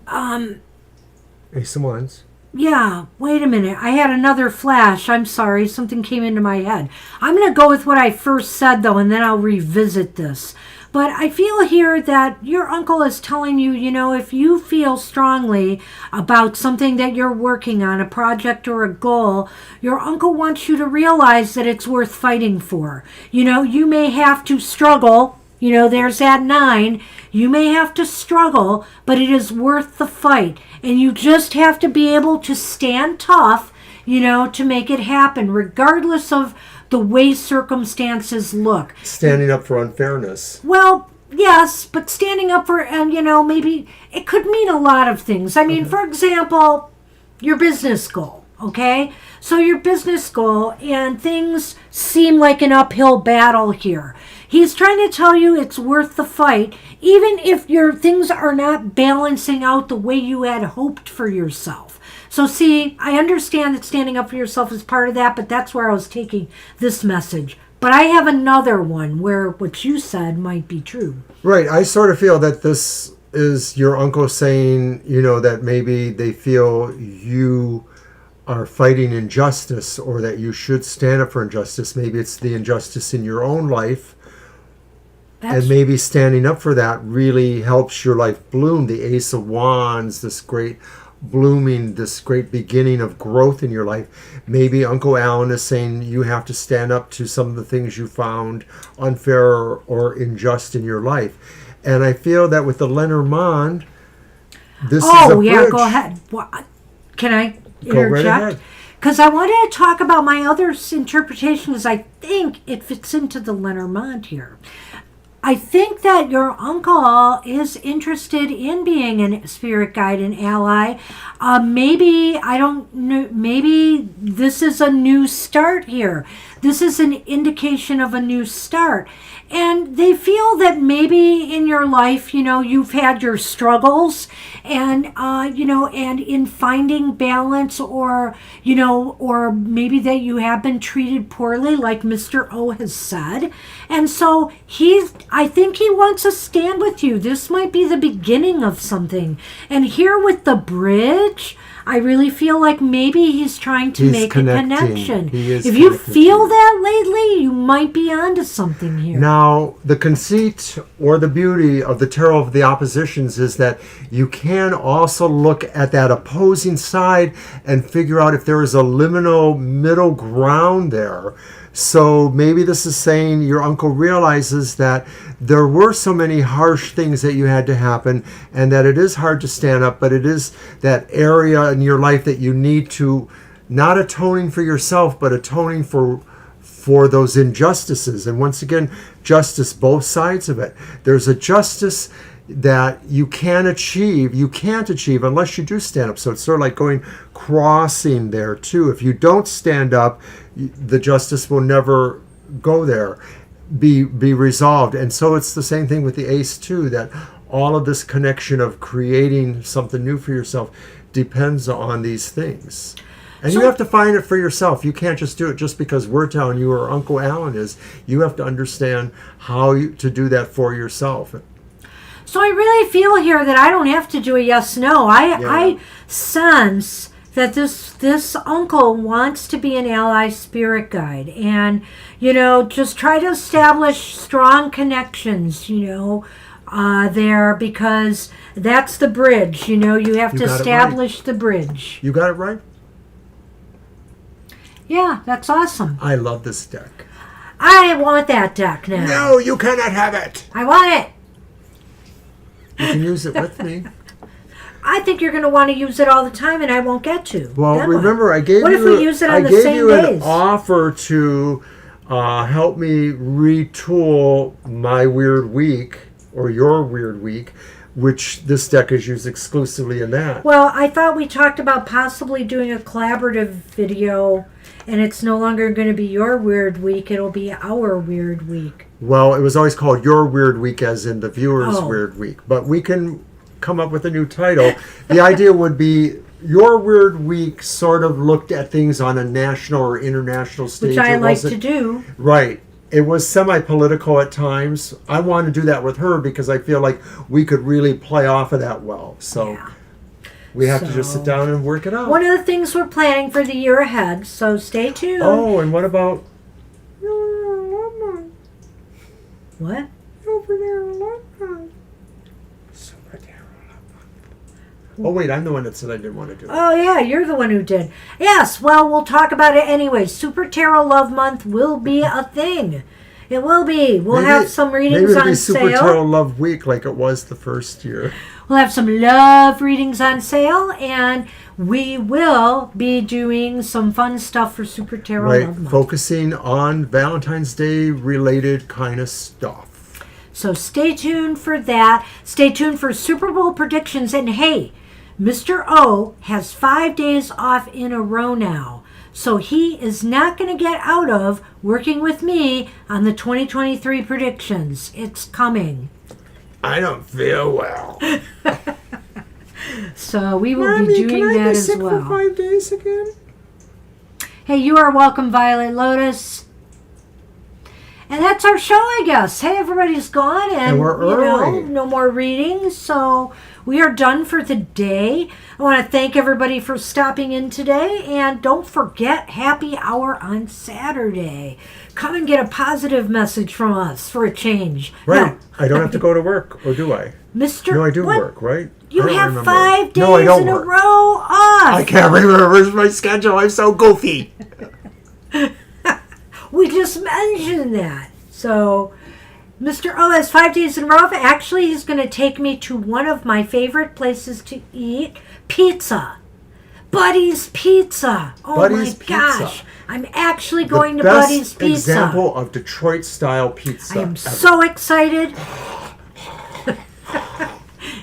Ace of Wands. Yeah, wait a minute. I had another flash. I'm sorry. Something came into my head. I'm going to go with what I first said, though, and then I'll revisit this. But I feel here that your uncle is telling you, you know, if you feel strongly about something that you're working on, a project or a goal, your uncle wants you to realize that it's worth fighting for. You know, you may have to struggle. You know, there's that 9. You may have to struggle, but it is worth the fight. And you just have to be able to stand tough, you know, to make it happen, regardless of the way circumstances look. Standing up for unfairness. Well, yes, but standing up for, and you know, maybe it could mean a lot of things. I mean, for example, your business goal, okay? So your business goal, and things seem like an uphill battle here. He's trying to tell you it's worth the fight, even if your things are not balancing out the way you had hoped for yourself. So see, I understand that standing up for yourself is part of that, but that's where I was taking this message. But I have another one where what you said might be true. Right. I sort of feel that this is your uncle saying, you know, that maybe they feel you are fighting injustice, or that you should stand up for injustice. Maybe it's the injustice in your own life. And maybe standing up for that really helps your life bloom. The Ace of Wands, this great blooming, this great beginning of growth in your life. Maybe Uncle Alan is saying you have to stand up to some of the things you found unfair or unjust in your life. And I feel that with the Lenormand, this is a bridge. Oh, yeah, go ahead. Can I interject? Go right ahead. Because I wanted to talk about my other interpretation, because I think it fits into the Lenormand here. I think that your uncle is interested in being a spirit guide and ally. Maybe, I don't know, maybe this is a new start here. this is an indication of a new start. And they feel that maybe in your life, you've had your struggles and, and in finding balance or maybe that you have been treated poorly, like Mr. O has said. And so I think he wants to stand with you. This might be the beginning of something. And here with the bridge, I really feel like maybe he's trying to make a connection. If you feel that lately, you might be onto something here. Now, the conceit or the beauty of the Tarot of the Oppositions is that you can also look at that opposing side and figure out if there is a liminal middle ground there. So maybe this is saying your uncle realizes that there were so many harsh things that you had to happen and that it is hard to stand up, but it is that area in your life that you need to, not atoning for yourself, but atoning for those injustices. And once again, justice, both sides of it. There's a justice that you can't achieve unless you do stand up. So it's sort of like crossing there too. If you don't stand up, the justice will never go there, be resolved. And so it's the same thing with the ace too, that all of this connection of creating something new for yourself depends on these things. And you have to find it for yourself. You can't just do it just because we're telling you or Uncle Alan is. You have to understand how to do that for yourself. So I really feel here that I don't have to do a yes/no. I sense that this uncle wants to be an ally spirit guide, and just try to establish strong connections. There, because that's the bridge. You have to establish the bridge. You got it right. Yeah, that's awesome. I love this deck. I want that deck now. No, you cannot have it. I want it. You can use it with me. I think you're going to want to use it all the time, and I won't get to. Well, remember, I gave what if we use it on the same days? An offer to help me retool my weird week, or your weird week, which this deck is used exclusively in that. Well, I thought we talked about possibly doing a collaborative video, and it's no longer going to be your weird week. It'll be our weird week. Well, it was always called Your Weird Week, as in the viewer's weird week. But we can come up with a new title. The idea would be Your Weird Week sort of looked at things on a national or international stage. Which I like to do. Right. It was semi-political at times. I want to do that with her because I feel like we could really play off of that well. So we have to just sit down and work it out. One of the things we're planning for the year ahead, so stay tuned. Oh, and what about... What? Oh, wait, I'm the one that said I didn't want to do it. Oh, yeah, you're the one who did. Yes, well, we'll talk about it anyway. Super Tarot Love Month will be a thing. It will be. We'll have some readings on sale. Maybe it'll be Super Tarot Love Week like it was the first year. We'll have some love readings on sale, and we will be doing some fun stuff for Super Tarot Love Month. Focusing on Valentine's Day related kind of stuff. So stay tuned for that. Stay tuned for Super Bowl predictions. And hey, Mr. O has 5 days off in a row now. So he is not going to get out of working with me on the 2023 predictions. It's coming. I don't feel well. So we will be doing that as well. Can I be sick for 5 days again? Hey, you are welcome, Violet Lotus. And that's our show, I guess. Hey, everybody's gone, and we're early. No more readings, so we are done for the day. I want to thank everybody for stopping in today, and don't forget Happy Hour on Saturday. Come and get a positive message from us for a change. Right. Now, I don't have to go to work, or do I? Mr. No, I do work, right? You have remember. 5 days no, I don't in work. a row off. I can't remember my schedule. I'm so goofy. We just mentioned that. So, Mr. O has 5 days in a row. Actually, he's going to take me to one of my favorite places to eat, pizza. Buddy's Pizza. Oh, Buddy's my gosh. Pizza. I'm actually going to Buddy's Pizza. Best example of Detroit-style pizza I am so excited.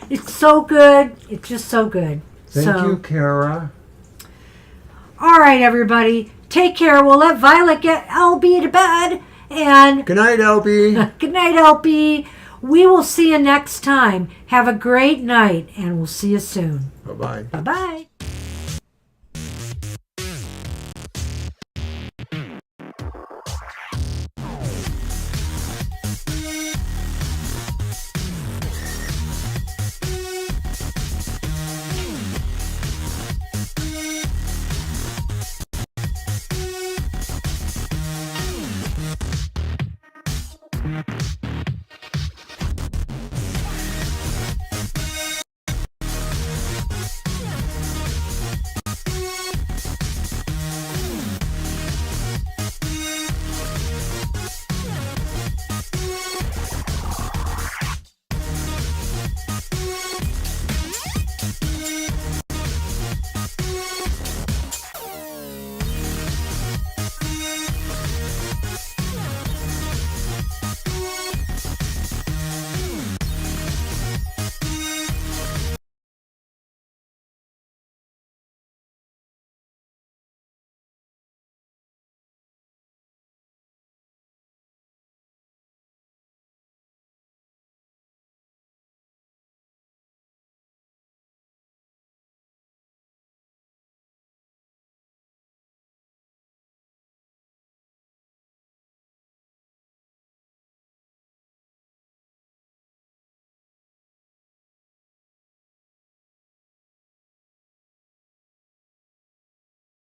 It's so good. It's just so good. Thank you, Kara. All right, everybody. Take care. We'll let Violet get LB to bed. And Good night, LB. good night, LB. We will see you next time. Have a great night, and we'll see you soon. Bye-bye. Bye-bye.